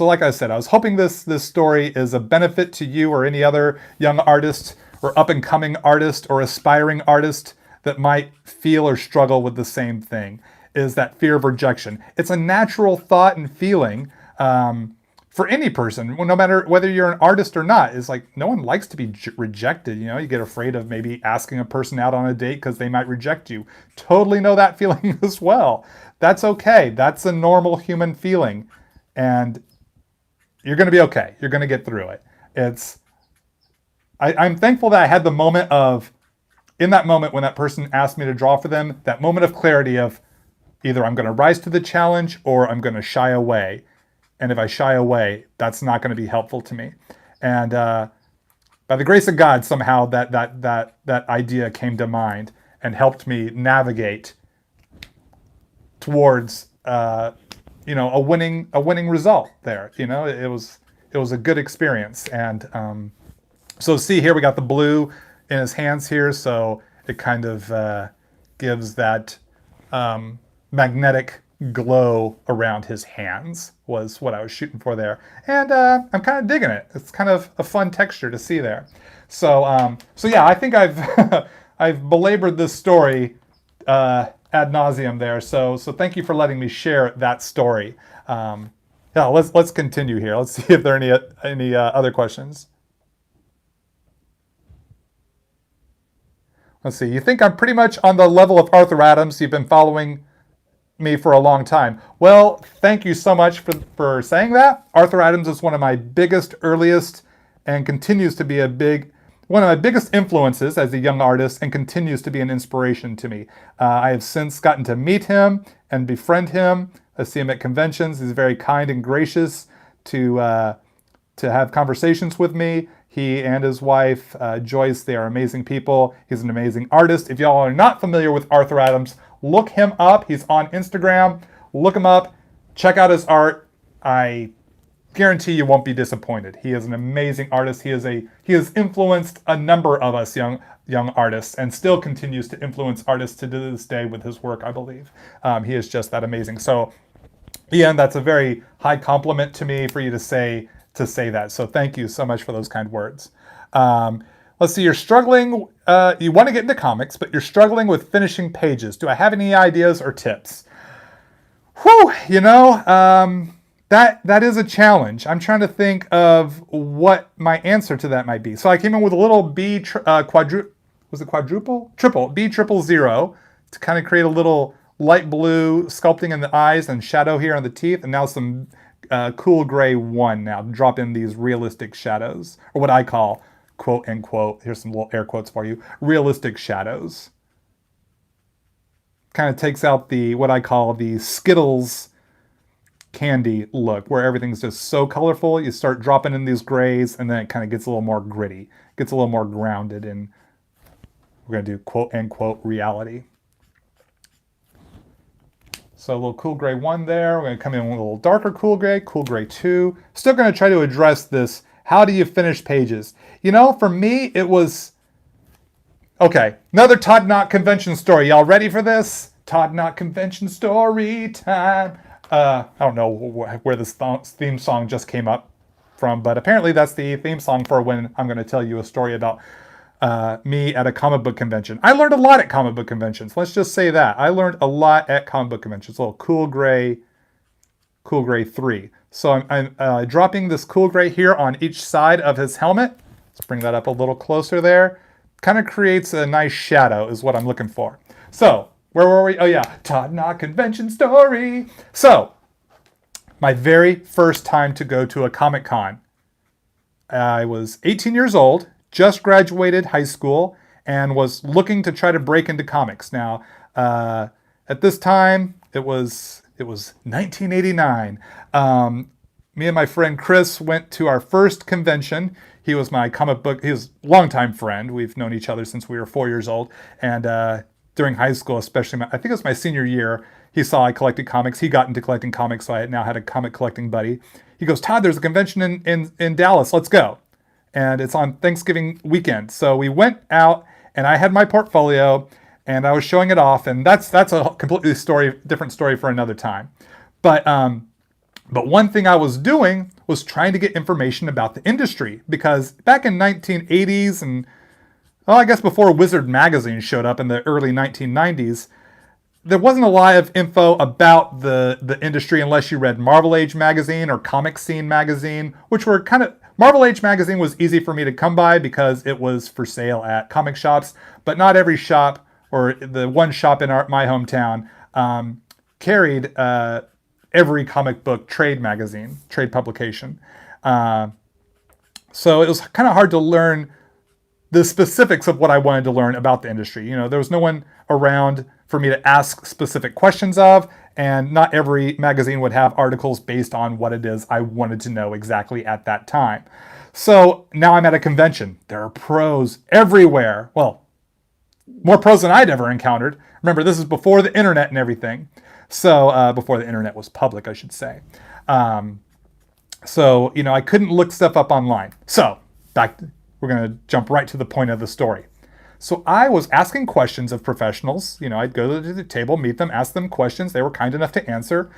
like I said, I was hoping this story is a benefit to you or any other young artist or up-and-coming artist or aspiring artist that might feel or struggle with the same thing, is that fear of rejection. It's a natural thought and feeling for any person, no matter whether you're an artist or not. It's like, no one likes to be rejected. You get afraid of maybe asking a person out on a date because they might reject you. Totally know that feeling as well. That's okay. That's a normal human feeling. And you're going to be okay. You're going to get through it. I'm thankful that I had the moment in that moment when that person asked me to draw for them, that moment of clarity of either I'm going to rise to the challenge or I'm going to shy away. And if I shy away, that's not going to be helpful to me. And by the grace of God, somehow that idea came to mind and helped me navigate towards a winning result there. It was a good experience. And so see here, we got the blue in his hands here, so it kind of gives that magnetic glow around his hands was what I was shooting for there. And I'm kind of digging it. It's kind of a fun texture to see there. So yeah, I think I've I've belabored this story ad nauseum there. So thank you for letting me share that story. Yeah, let's continue here. Let's see if there are any other questions. Let's see. You think I'm pretty much on the level of Arthur Adams. You've been following me for a long time. Well, thank you so much for saying that. Arthur Adams is one of my biggest, earliest, and continues to be one of my biggest influences as a young artist, and continues to be an inspiration to me. I have since gotten to meet him and befriend him. I see him at conventions. He's very kind and gracious to have conversations with me. He and his wife, Joyce, they are amazing people. He's an amazing artist. If y'all are not familiar with Arthur Adams, look him up. He's on Instagram. Look him up. Check out his art. I guarantee you won't be disappointed. He is an amazing artist. He has influenced a number of us young artists, and still continues to influence artists to this day with his work, I believe. He is just that amazing. So Ian, that's a very high compliment to me for you to say that. So thank you so much for those kind words. Let's see, you're struggling. You want to get into comics, but you're struggling with finishing pages. Do I have any ideas or tips? Whew, that is a challenge. I'm trying to think of what my answer to that might be. So I came in with a little triple B triple zero to kind of create a little light blue sculpting in the eyes and shadow here on the teeth, and now some cool gray 1 now. Drop in these realistic shadows, or what I call, quote unquote, here's some little air quotes for you, realistic shadows. Kind of takes out what I call the Skittles candy look, where everything's just so colorful. You start dropping in these grays, and then it kind of gets a little more gritty, gets a little more grounded, and we're going to do quote unquote reality. So a little cool gray 1 there. We're going to come in with a little darker cool gray 2. Still going to try to address this. How do you finish pages? For me, it was... Okay, another Todd Nauck convention story. Y'all ready for this? Todd Nauck convention story time. I don't know where this theme song just came up from, but apparently that's the theme song for when I'm going to tell you a story about me at a comic book convention. I learned a lot at comic book conventions. Let's just say that. I learned a lot at comic book conventions. A little cool gray 3. So I'm dropping this cool gray here on each side of his helmet. Let's bring that up a little closer there. Kind of creates a nice shadow is what I'm looking for. So, where were we? Oh yeah, Todd Nauck convention story. So, my very first time to go to a Comic Con. I was 18 years old, just graduated high school, and was looking to try to break into comics. Now, at this time, it was 1989. Me and my friend Chris went to our first convention. He was my he was a longtime friend. We've known each other since we were 4 years old. And during high school, especially, I think it was my senior year, he saw I collected comics. He got into collecting comics, so I now had a comic collecting buddy. He goes, Todd, there's a convention in Dallas. Let's go. And it's on Thanksgiving weekend. So we went out, and I had my portfolio, and I was showing it off. And that's a completely different story for another time. But one thing I was doing was trying to get information about the industry, because back in 1980s and, well, I guess before Wizard magazine showed up in the early 1990s, there wasn't a lot of info about the industry unless you read Marvel Age magazine or Comic Scene magazine, which were kind of... Marvel Age magazine was easy for me to come by because it was for sale at comic shops, but not every shop, or the one shop in my hometown, carried every comic book trade publication. So it was kind of hard to learn the specifics of what I wanted to learn about the industry. There was no one around for me to ask specific questions of, and not every magazine would have articles based on what it is I wanted to know exactly at that time. So now I'm at a convention. There are pros everywhere. Well, more pros than I'd ever encountered. Remember, this is before the internet and everything. So before the internet was public, I should say. So I couldn't look stuff up online. So we're going to jump right to the point of the story. So I was asking questions of professionals. I'd go to the table, meet them, ask them questions. They were kind enough to answer.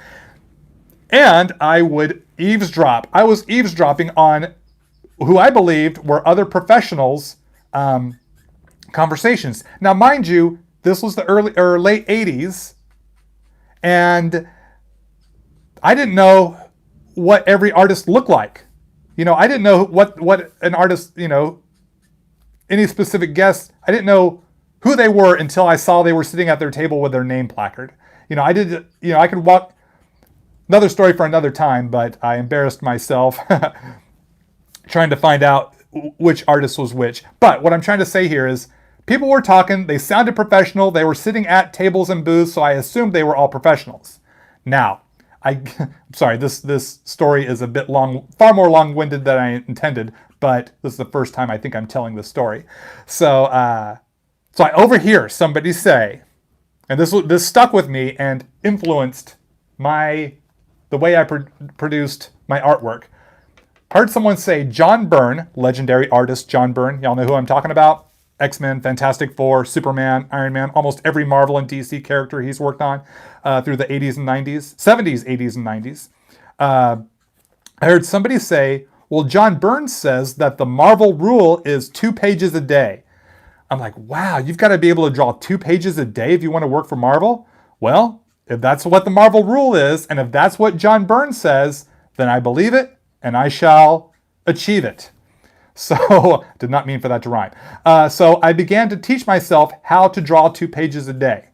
And I would eavesdrop. I was eavesdropping on who I believed were other professionals' conversations. Now, mind you, this was the early or late 80s. And I didn't know what every artist looked like. I didn't know what an artist, any specific guest, I didn't know who they were until I saw they were sitting at their table with their name placard. I could walk, another story for another time, but I embarrassed myself trying to find out which artist was which. But what I'm trying to say here is people were talking, they sounded professional, they were sitting at tables and booths, so I assumed they were all professionals. Now, I'm sorry, this story is a bit long, far more long-winded than I intended, but this is the first time I think I'm telling this story. So I overhear somebody say, and this stuck with me and influenced the way I produced my artwork. I heard someone say, John Byrne, legendary artist John Byrne, y'all know who I'm talking about? X-Men, Fantastic Four, Superman, Iron Man, almost every Marvel and DC character he's worked on through the 80s and 90s, 70s, 80s, and 90s. I heard somebody say, well, John Burns says that the Marvel rule is 2 pages a day. I'm like, wow, you've got to be able to draw 2 pages a day if you want to work for Marvel? Well, if that's what the Marvel rule is, and if that's what John Burns says, then I believe it, and I shall achieve it. So, did not mean for that to rhyme. So I began to teach myself how to draw 2 pages a day.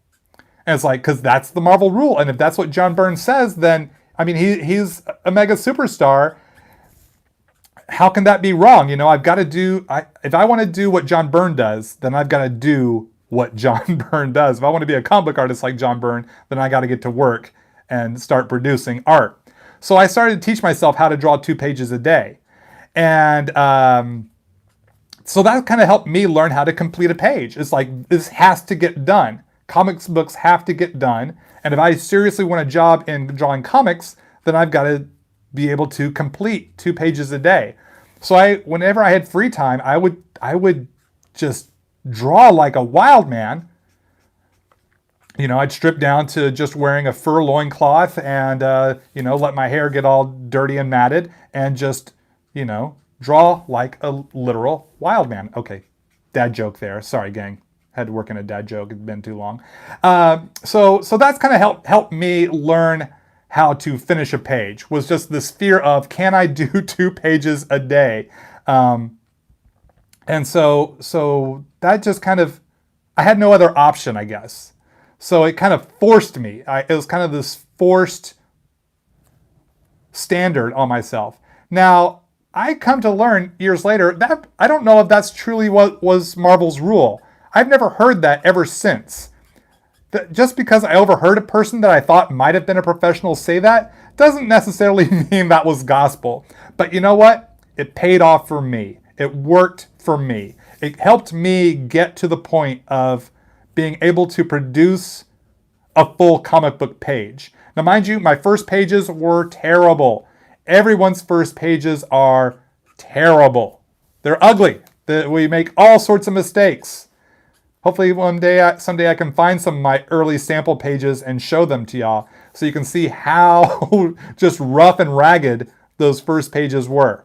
And it's like, because that's the Marvel rule, and if that's what John Burns says, then, I mean, he's a mega superstar. How can that be wrong? You know, I've got to do, if I want to do what John Byrne does, then I've got to do what John Byrne does. If I want to be a comic book artist like John Byrne, then I got to get to work and start producing art. So I started to teach myself how to draw 2 pages a day. And so that kind of helped me learn how to complete a page. It's like, this has to get done. Comics books have to get done. And if I seriously want a job in drawing comics, then I've got to be able to complete 2 pages a day. So whenever I had free time, I would just draw like a wild man. You know, I'd strip down to just wearing a fur loincloth and, you know, let my hair get all dirty and matted and just, you know, draw like a literal wild man. Okay, dad joke there. Sorry, gang. Had to work in a dad joke. It's been too long. So that's kind of helped me learn how to finish a page, was just this fear of, can I do 2 pages a day? And so that just kind of, I had no other option, I guess. So it kind of forced me. It was kind of this forced standard on myself. Now, I come to learn years later that I don't know if that's truly what was Marvel's rule. I've never heard that ever since. Just because I overheard a person that I thought might have been a professional say that doesn't necessarily mean that was gospel. But you know what? It paid off for me. It worked for me. It helped me get to the point of being able to produce a full comic book page. Now, mind you, my first pages were terrible. Everyone's first pages are terrible. They're ugly. We make all sorts of mistakes. Hopefully someday I can find some of my early sample pages and show them to y'all so you can see how just rough and ragged those first pages were.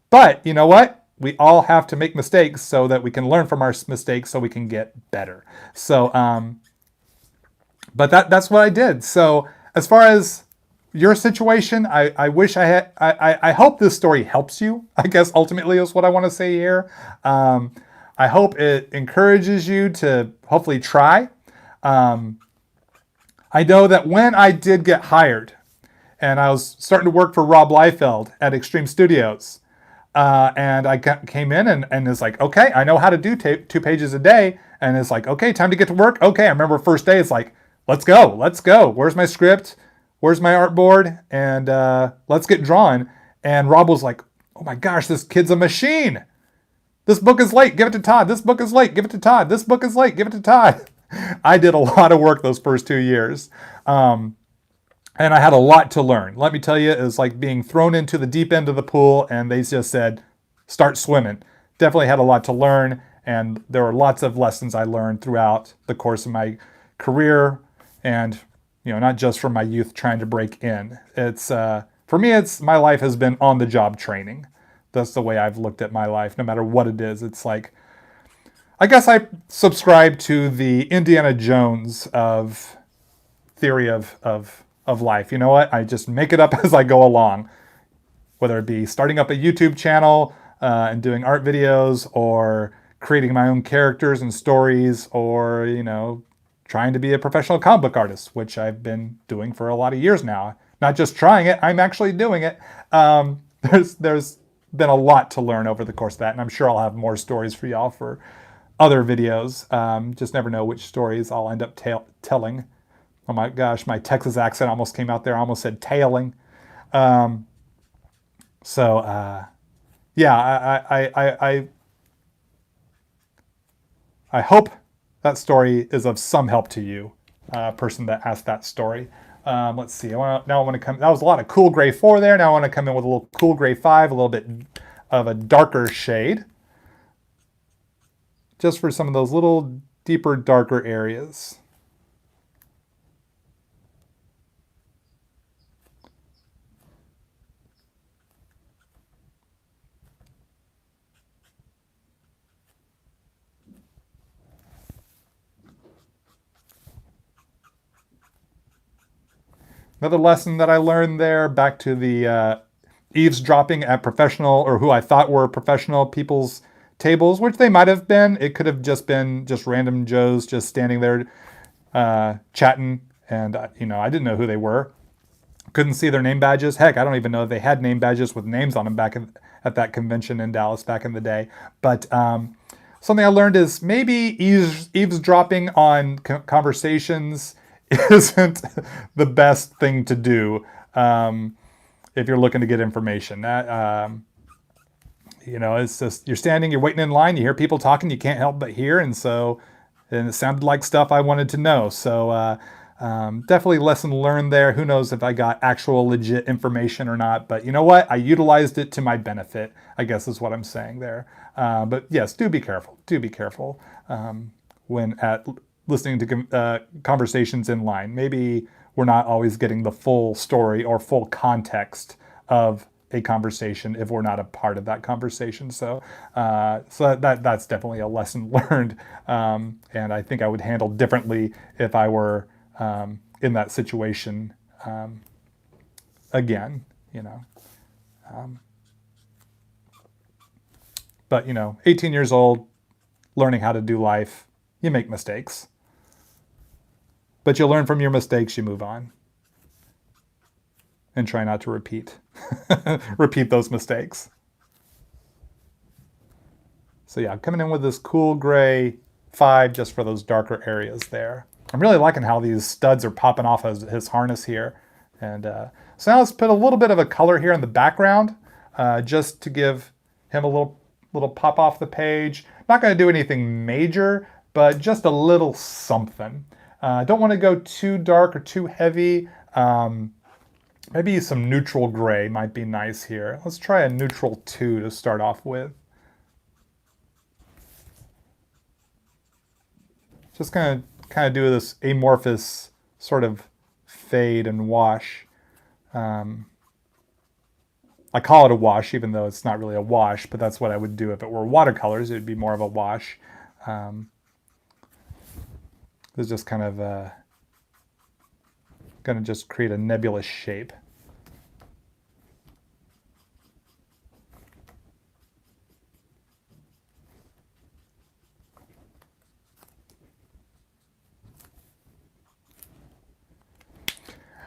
But you know what? We all have to make mistakes so that we can learn from our mistakes so we can get better. So, but that's what I did. So as far as your situation, I wish I had, I hope this story helps you, I guess ultimately is what I want to say here. I hope it encourages you to hopefully try. I know that when I did get hired and I was starting to work for Rob Liefeld at Extreme Studios, and I came in and it's like, okay, I know how to do 2 pages a day. And it's like, okay, time to get to work. Okay, I remember first day, it's like, let's go. Where's my script? Where's my artboard? And let's get drawn. And Rob was like, oh my gosh, this kid's a machine. This book is late, give it to Todd. This book is late, give it to Todd. This book is late, give it to Todd. I did a lot of work those first 2 years. And I had a lot to learn. Let me tell you, it was like being thrown into the deep end of the pool and they just said, start swimming. Definitely had a lot to learn. And there were lots of lessons I learned throughout the course of my career. And, you know, not just from my youth trying to break in. It's, for me, my life has been on the job training. That's the way I've looked at my life, no matter what it is. It's like, I guess I subscribe to the Indiana Jones of theory of life. You know what? I just make it up as I go along. Whether it be starting up a YouTube channel and doing art videos, or creating my own characters and stories, or, you know, trying to be a professional comic book artist, which I've been doing for a lot of years now. Not just trying it, I'm actually doing it. There's been a lot to learn over the course of that, and I'm sure I'll have more stories for y'all for other videos. Just never know which stories I'll end up telling. Oh my gosh, my Texas accent almost came out there. I almost said tailing. Yeah, I hope that story is of some help to you, person that asked that story. Let's see. Now I want to come. That was a lot of cool gray 4 there. Now I want to come in with a little cool gray 5, a little bit of a darker shade. just for some of those little deeper, darker areas. Another lesson that I learned there, back to the eavesdropping at professional, or who I thought were professional people's tables, which they might have been. It could have just been just random Joes just standing there chatting, and I didn't know who they were. Couldn't see their name badges. Heck, I don't even know if they had name badges with names on them at that convention in Dallas back in the day. But something I learned is maybe eavesdropping on conversations isn't the best thing to do if you're looking to get information. It's just you're standing, you're waiting in line, you hear people talking, you can't help but hear, and it sounded like stuff I wanted to know. So definitely lesson learned there. Who knows if I got actual legit information or not, but you know what? I utilized it to my benefit, I guess is what I'm saying there. But yes, do be careful. Do be careful when listening to conversations in line. Maybe we're not always getting the full story or full context of a conversation if we're not a part of that conversation. So that's definitely a lesson learned, and I think I would handle differently if I were in that situation again. But 18 years old, learning how to do life, you make mistakes, but you learn from your mistakes, you move on, and try not to repeat those mistakes. So yeah, I'm coming in with this cool gray 5 just for those darker areas there. I'm really liking how these studs are popping off of his harness here. And so now let's put a little bit of a color here in the background, just to give him a little pop off the page. Not going to do anything major, but just a little something. Don't want to go too dark or too heavy. Maybe some neutral gray might be nice here. Let's try a neutral 2 to start off with. Just kind of do this amorphous sort of fade and wash. I call it a wash, even though it's not really a wash, but that's what I would do if it were watercolors. It would be more of a wash. This is just kind of going to just create a nebulous shape.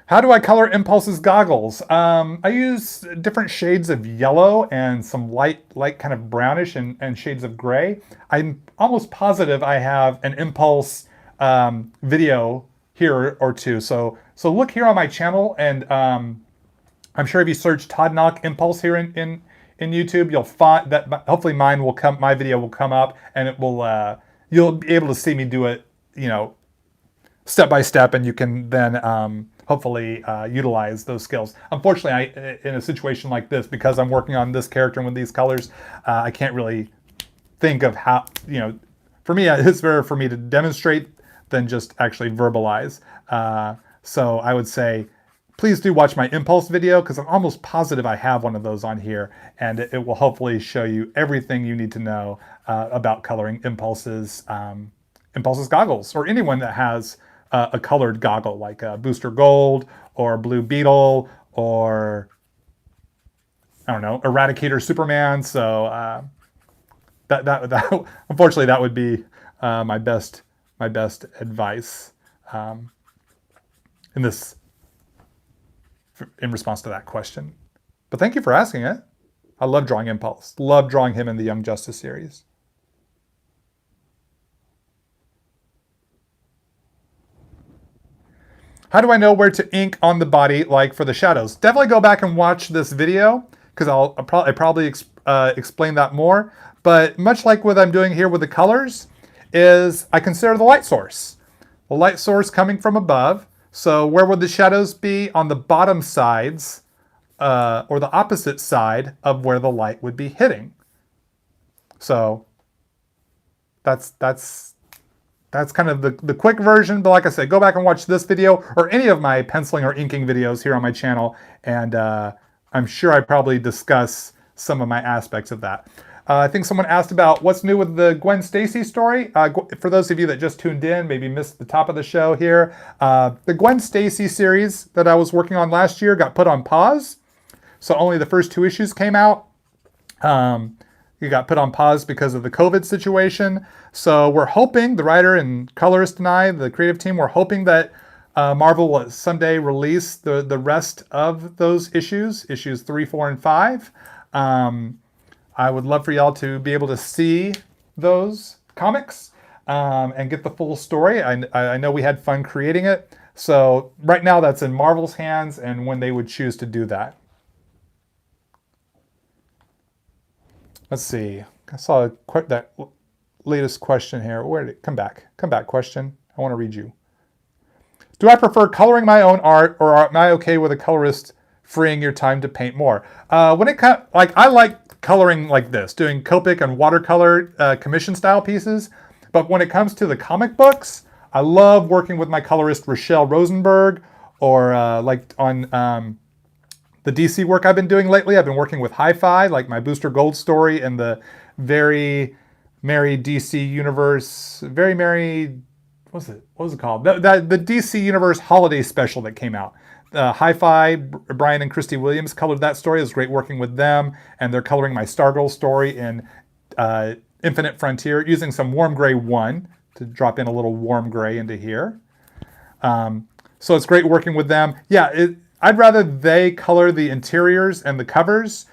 How do I color Impulse's goggles? I use different shades of yellow and some light kind of brownish and shades of gray. I'm almost positive I have an Impulse video here or two. So look here on my channel, and I'm sure if you search Todd Nauck Impulse here in YouTube, you'll find that hopefully my video will come up, and it will you'll be able to see me do it, step by step, and you can then hopefully utilize those skills. Unfortunately, in a situation like this, because I'm working on this character and with these colors, I can't really think of how, for me, it's better for me to demonstrate than just actually verbalize. So I would say, please do watch my Impulse video, because I'm almost positive I have one of those on here, and it will hopefully show you everything you need to know about coloring Impulse's goggles, or anyone that has a colored goggle like Booster Gold or Blue Beetle or, I don't know, Eradicator Superman. So that unfortunately that would be my best advice in response to that question. But thank you for asking it. I love drawing Impulse. Love drawing him in the Young Justice series. How do I know where to ink on the body, like for the shadows? Definitely go back and watch this video, because I'll probably explain that more. But much like what I'm doing here with the colors, is I consider the light source. The light source coming from above. So where would the shadows be? On the bottom sides, or the opposite side of where the light would be hitting. So that's kind of the quick version. But like I said, go back and watch this video or any of my penciling or inking videos here on my channel, and I'm sure I probably discuss some of my aspects of that. I think someone asked about what's new with the Gwen Stacy story. For those of you that just tuned in, maybe missed the top of the show here, the Gwen Stacy series that I was working on last year got put on pause. So only the first 2 issues came out. It got put on pause because of the COVID situation. So we're hoping, the writer and colorist and I, the creative team, we're hoping that Marvel will someday release the rest of those issues 3, 4, and 5. I would love for y'all to be able to see those comics and get the full story. I know we had fun creating it. So right now that's in Marvel's hands and when they would choose to do that. Let's see. I saw that latest question here. Where did it come back? Come back question. I want to read you. Do I prefer coloring my own art, or am I okay with a colorist freeing your time to paint more? I like coloring like this, doing Copic and watercolor commission style pieces. But when it comes to the comic books, I love working with my colorist Rochelle Rosenberg, or like on the DC work I've been doing lately. I've been working with Hi-Fi, like my Booster Gold story and the Very Merry DC Universe, Very Merry, what was it called? The DC Universe holiday special that came out. Hi-Fi, Brian and Christy Williams colored that story. It was great working with them, and they're coloring my Stargirl story in Infinite Frontier, using some Warm Gray 1 to drop in a little warm gray into here. So it's great working with them. Yeah, I'd rather they color the interiors and the covers,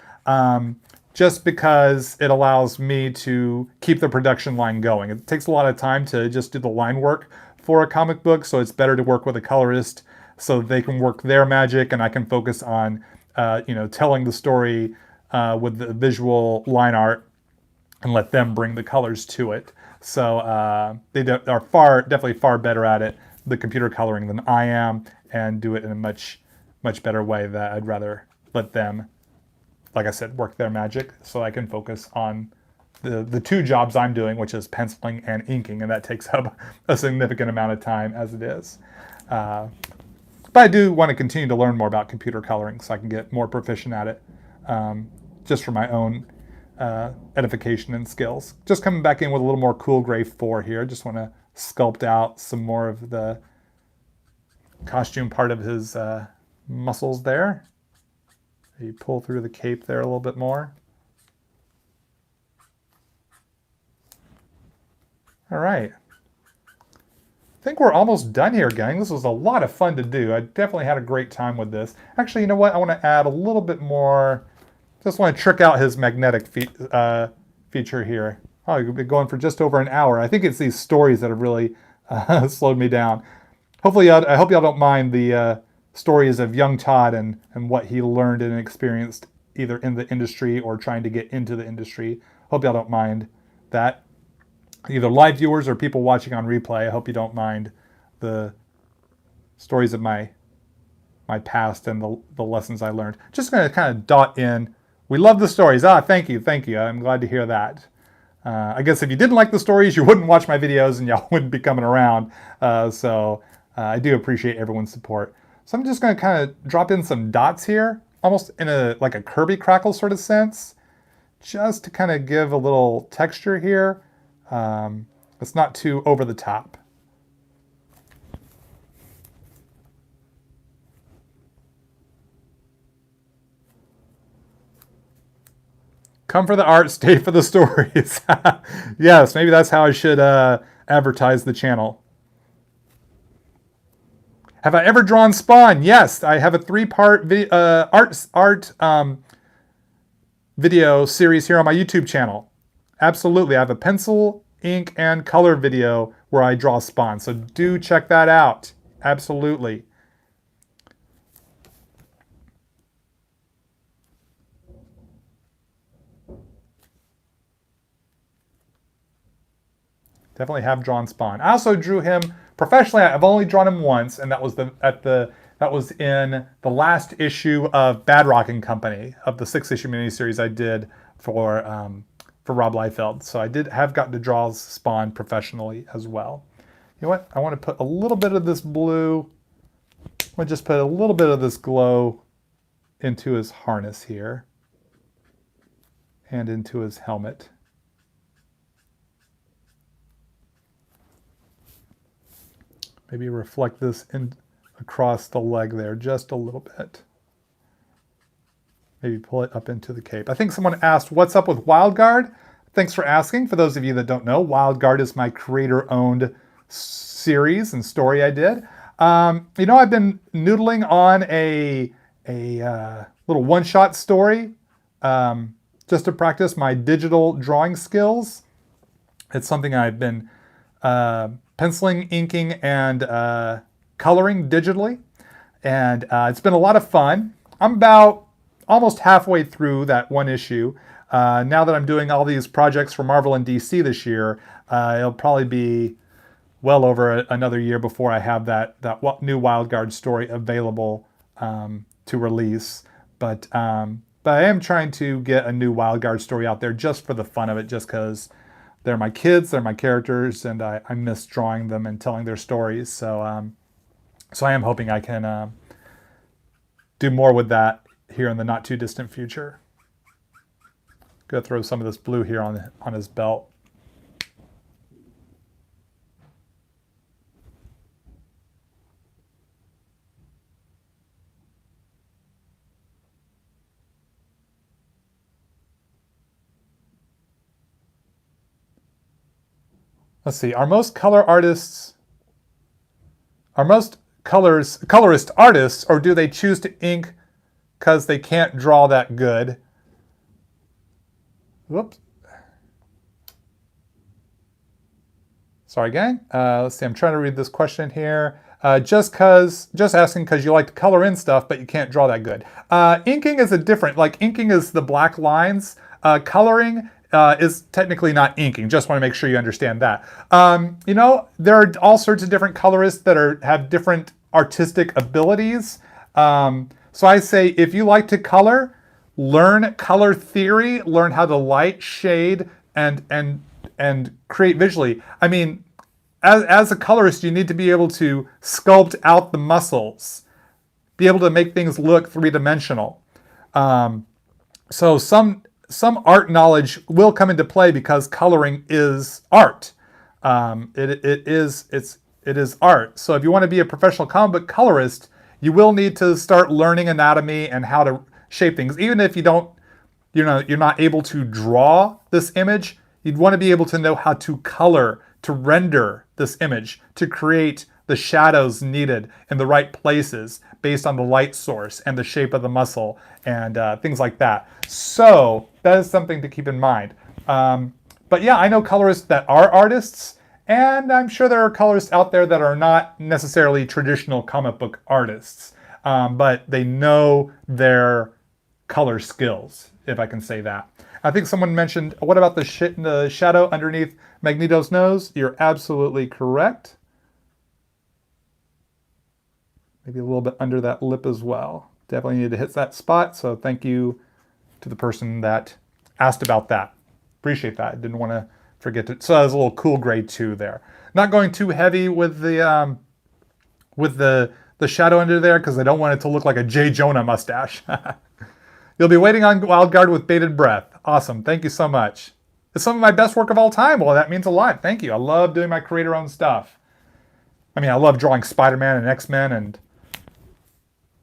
just because it allows me to keep the production line going. It takes a lot of time to just do the line work for a comic book, so it's better to work with a colorist so they can work their magic and I can focus on telling the story with the visual line art and let them bring the colors to it. So they are definitely far better at it, the computer coloring, than I am, and do it in a much better way. That I'd rather let them, like I said, work their magic so I can focus on the 2 jobs I'm doing, which is penciling and inking, and that takes up a significant amount of time as it is. But I do want to continue to learn more about computer coloring so I can get more proficient at it, just for my own edification and skills. Just coming back in with a little more Cool Gray 4 here. Just want to sculpt out some more of the costume part of his muscles there. You pull through the cape there a little bit more. All right. I think we're almost done here, gang. This was a lot of fun to do. I definitely had a great time with this. Actually, you know what? I want to add a little bit more. Just want to trick out his magnetic feature here. Oh, you've been going for just over an hour. I think it's these stories that have really slowed me down. Hopefully, I hope y'all don't mind the stories of young Todd and what he learned and experienced either in the industry or trying to get into the industry. Hope y'all don't mind that. Either live viewers or people watching on replay, I hope you don't mind the stories of my past and the lessons I learned. Just going to kind of dot in. We love the stories. Thank you. I'm glad to hear that. I guess if you didn't like the stories, you wouldn't watch my videos and y'all wouldn't be coming around. So I do appreciate everyone's support. So I'm just going to kind of drop in some dots here, almost in like a Kirby Crackle sort of sense, just to kind of give a little texture here. It's not too over the top. Come for the art, stay for the stories. Yes, maybe that's how I should advertise the channel. Have I ever drawn Spawn? Yes, I have a 3-part video series here on my YouTube channel. Absolutely, I have a pencil, ink, and color video where I draw Spawn, so do check that out. Absolutely. Definitely have drawn Spawn. I also drew him professionally. I've only drawn him once, and that was in the last issue of Bad Rocking Company, of the 6-issue miniseries I did for for Rob Liefeld. So I have gotten to draw Spawn professionally as well. You know what? I want to put a little bit of this blue. I'm going to just put a little bit of this glow into his harness here and into his helmet. Maybe reflect this in across the leg there just a little bit. Maybe pull it up into the cape. I think someone asked, what's up with WildGuard? Thanks for asking. For those of you that don't know, WildGuard is my creator-owned series and story I did. You know, I've been noodling on a little one-shot story just to practice my digital drawing skills. It's something I've been penciling, inking, and coloring digitally. And it's been a lot of fun. I'm about almost halfway through that one issue. Now that I'm doing all these projects for Marvel and DC this year, it'll probably be well over another year before I have that new WildGuard story available to release. But I am trying to get a new WildGuard story out there just for the fun of it, just because they're my kids, they're my characters, and I miss drawing them and telling their stories. So, so I am hoping I can do more with that here in the not too distant future. Go throw some of this blue here on his belt. Let's see, are most colorist artists, or do they choose to ink because they can't draw that good? Whoops. Sorry, gang. Let's see, I'm trying to read this question here. Just asking because you like to color in stuff, but you can't draw that good. Inking is inking is the black lines. Coloring is technically not inking. Just want to make sure you understand that. You know, there are all sorts of different colorists that have different artistic abilities. So I say, if you like to color, learn color theory, learn how to light, shade, and create visually. I mean, as a colorist, you need to be able to sculpt out the muscles, be able to make things look three-dimensional. So some art knowledge will come into play because coloring is art. It is art. So if you want to be a professional comic book colorist, you will need to start learning anatomy and how to shape things. Even if you're not able to draw this image, you'd want to be able to know how to color, to render this image, to create the shadows needed in the right places based on the light source and the shape of the muscle and things like that. So that is something to keep in mind. But yeah, I know colorists that are artists, and I'm sure there are colorists out there that are not necessarily traditional comic book artists, but they know their color skills, if I can say that. I think someone mentioned, what about the shadow underneath Magneto's nose? You're absolutely correct. Maybe a little bit under that lip as well. Definitely need to hit that spot, so thank you to the person that asked about that. Appreciate that. I didn't want to forget to. So that was a little cool grade 2 there. Not going too heavy with the shadow under there because I don't want it to look like a J. Jonah mustache. You'll be waiting on WildGuard with bated breath. Awesome. Thank you so much. It's some of my best work of all time. Well, that means a lot. Thank you. I love doing my creator-owned stuff. I mean, I love drawing Spider-Man and X-Men and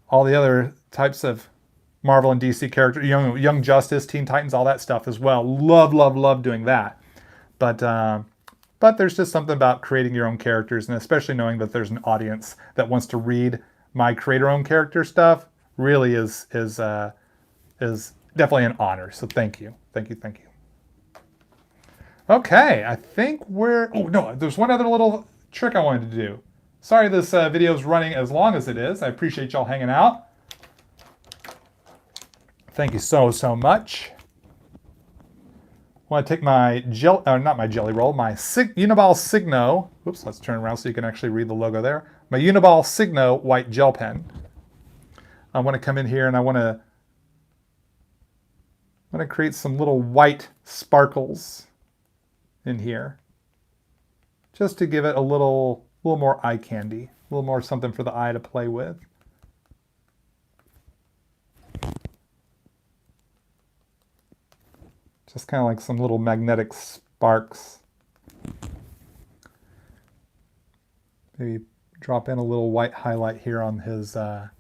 all the other types of Marvel and DC characters, Young Justice, Teen Titans, all that stuff as well. Love, love, love doing that. But there's just something about creating your own characters, and especially knowing that there's an audience that wants to read my creator-owned character stuff really is definitely an honor. So thank you. Thank you, thank you. Okay, I think there's one other little trick I wanted to do. Sorry this video is running as long as it is. I appreciate y'all hanging out. Thank you so much. I want to take my not my jelly roll, my Uniball Signo. Oops, let's turn around so you can actually read the logo there. My Uniball Signo white gel pen. I want to come in here and I want to I'm going to create some little white sparkles in here, just to give it a little more eye candy, a little more something for the eye to play with. Just kind of like some little magnetic sparks. Maybe drop in a little white highlight here on his the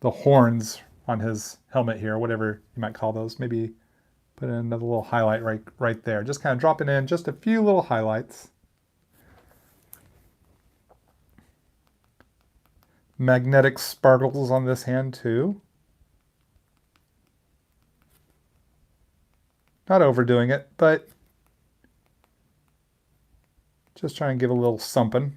horns on his helmet here, whatever you might call those. Maybe put in another little highlight right there. Just kind of dropping in just a few little highlights. Magnetic sparkles on this hand too. Not overdoing it, but just trying to give a little something.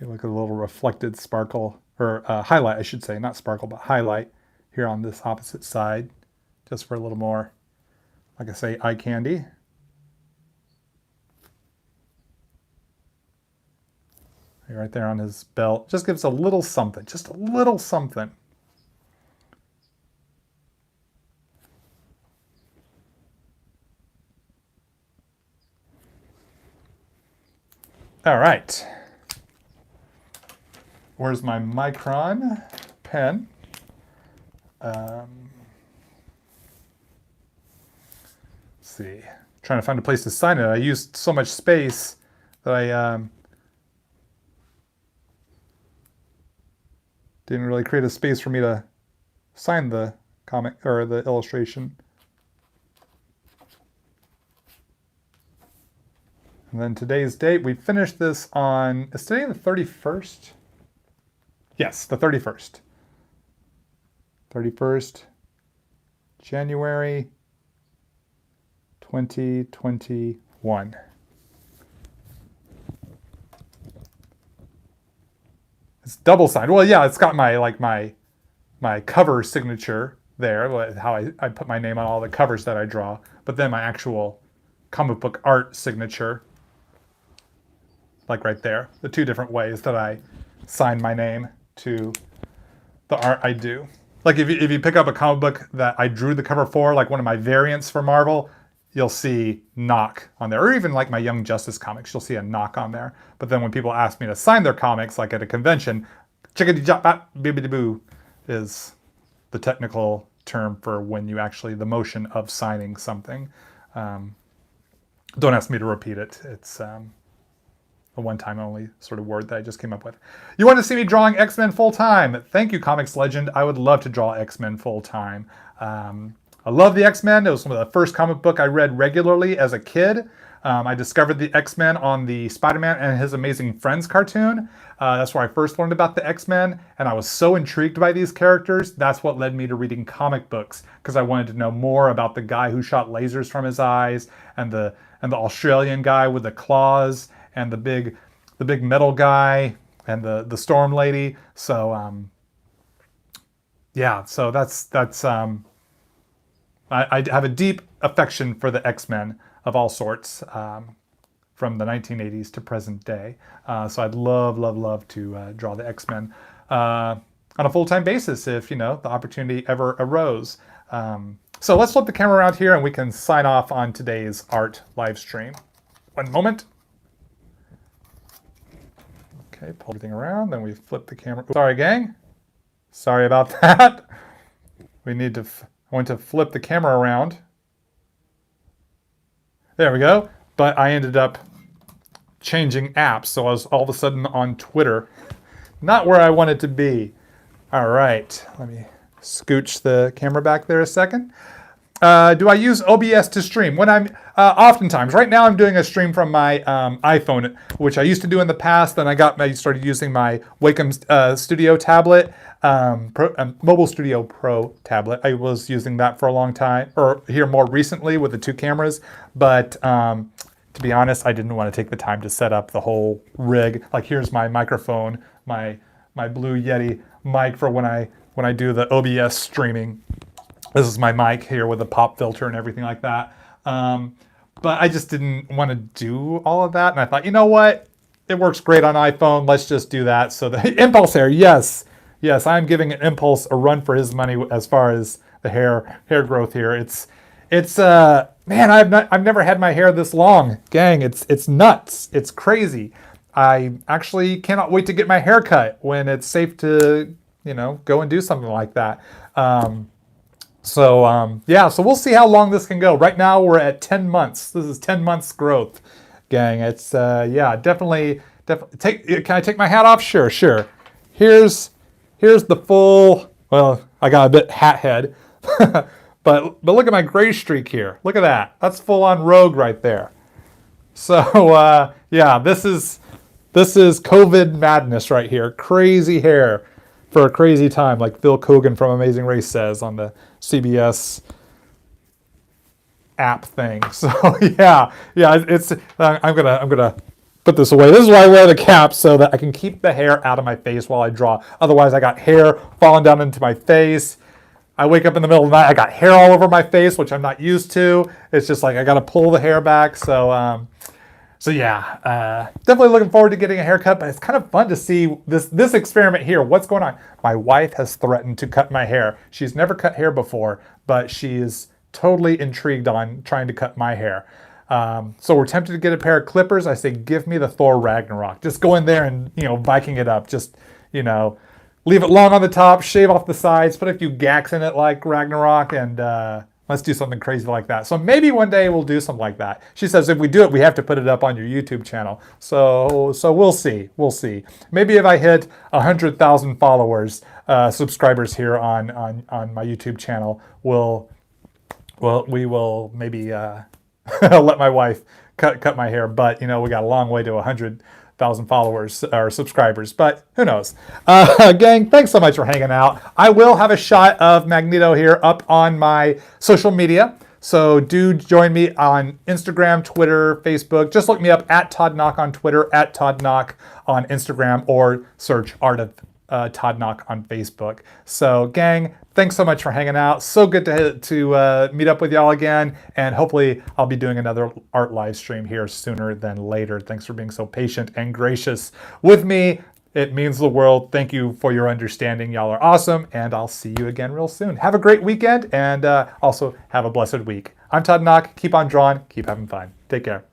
Maybe like a little reflected sparkle, or highlight, I should say, not sparkle, but highlight here on this opposite side, just for a little more, like I say, eye candy. Right there on his belt. Just gives a little something, just a little something. All right. Where's my Micron pen? Let's see. Trying to find a place to sign it. I used so much space that I didn't really create a space for me to sign the comic or the illustration. And then today's date, we finished this on, is today the 31st? Yes, the 31st. 31st January 2021. It's double signed. Well, yeah, it's got my cover signature there, how I put my name on all the covers that I draw, but then my actual comic book art signature, like right there, the two different ways that I sign my name to the art I do. Like if you pick up a comic book that I drew the cover for, like one of my variants for Marvel, you'll see Nauck on there. Or even like my Young Justice comics, you'll see a Nauck on there. But then when people ask me to sign their comics, like at a convention, chickadee-jop-bop-bibbidi-boo is the technical term for when you actually, the motion of signing something. Don't ask me to repeat it. It's a one-time only sort of word that I just came up with. You want to see me drawing X-Men full-time? Thank you, Comics Legend. I would love to draw X-Men full-time. I love the X-Men. It was one of the first comic book I read regularly as a kid. I discovered the X-Men on the Spider-Man and His Amazing Friends cartoon. That's where I first learned about the X-Men, and I was so intrigued by these characters. That's what led me to reading comic books, because I wanted to know more about the guy who shot lasers from his eyes, and the Australian guy with the claws, and the big metal guy, and the Storm Lady. So yeah, so that's I have a deep affection for the X-Men of all sorts, from the 1980s to present day. So I'd love to draw the X-Men on a full-time basis if, the opportunity ever arose. So let's flip the camera around here and we can sign off on today's art live stream. One moment. Okay, pull everything around, then we flip the camera. Sorry, gang. Sorry about that. We need to, I want to flip the camera around. There we go. But I ended up changing apps, so I was all of a sudden on Twitter. Not where I wanted to be. All right, let me scooch the camera back there a second. Do I use OBS to stream? When I'm, oftentimes. Right now I'm doing a stream from my iPhone, which I used to do in the past. Then I started using my Wacom Studio tablet, Mobile Studio Pro tablet. I was using that for a long time, or here more recently with the two cameras. But to be honest, I didn't want to take the time to set up the whole rig. Like here's my microphone, my Blue Yeti mic for when I when I do the OBS streaming. This is my mic here with the pop filter and everything like that. But I just didn't want to do all of that. And I thought, you know what? It works great on iPhone. Let's just do that. So the Impulse hair, yes. Yes, I'm giving an Impulse a run for his money as far as the hair growth here. It's man, I've never had my hair this long. Gang, it's nuts. It's crazy. I actually cannot wait to get my hair cut when it's safe to, go and do something like that. So we'll see how long this can go. Right now we're at 10 months. This is 10 months growth, gang. It's definitely can I take my hat off? Sure. Here's the full, well, I got a bit hat head. but look at my gray streak here. Look at that. That's full on rogue right there. So this is COVID madness right here. Crazy hair for a crazy time, like Phil Kogan from Amazing Race says on the CBS app thing. So it's I'm gonna put this away. This is why I wear the cap, so that I can keep the hair out of my face while I draw. Otherwise, I got hair falling down into my face. I wake up in the middle of the night, I got hair all over my face, which I'm not used to. It's just like I got to pull the hair back. So definitely looking forward to getting a haircut, but it's kind of fun to see this experiment here. What's going on? My wife has threatened to cut my hair. She's never cut hair before, but she is totally intrigued on trying to cut my hair. So we're tempted to get a pair of clippers. I say, give me the Thor Ragnarok. Just go in there and, Viking it up. Just, leave it long on the top, shave off the sides, put a few gacks in it like Ragnarok, and let's do something crazy like that. So maybe one day we'll do something like that. She says if we do it, we have to put it up on your YouTube channel. So we'll see. We'll see. Maybe if I hit 100,000 followers, subscribers here on my YouTube channel, we will maybe let my wife cut my hair. But we got a long way to 100,000 followers or subscribers, but who knows? Gang, thanks so much for hanging out. I will have a shot of Magneto here up on my social media. So do join me on Instagram, Twitter, Facebook. Just look me up at Todd Nauck on Twitter, at Todd Nauck on Instagram, or search Art of Todd Nauck on Facebook. So gang, thanks so much for hanging out. So good to meet up with y'all again. And hopefully I'll be doing another art live stream here sooner than later. Thanks for being so patient and gracious with me. It means the world. Thank you for your understanding. Y'all are awesome. And I'll see you again real soon. Have a great weekend and also have a blessed week. I'm Todd Nauck. Keep on drawing. Keep having fun. Take care.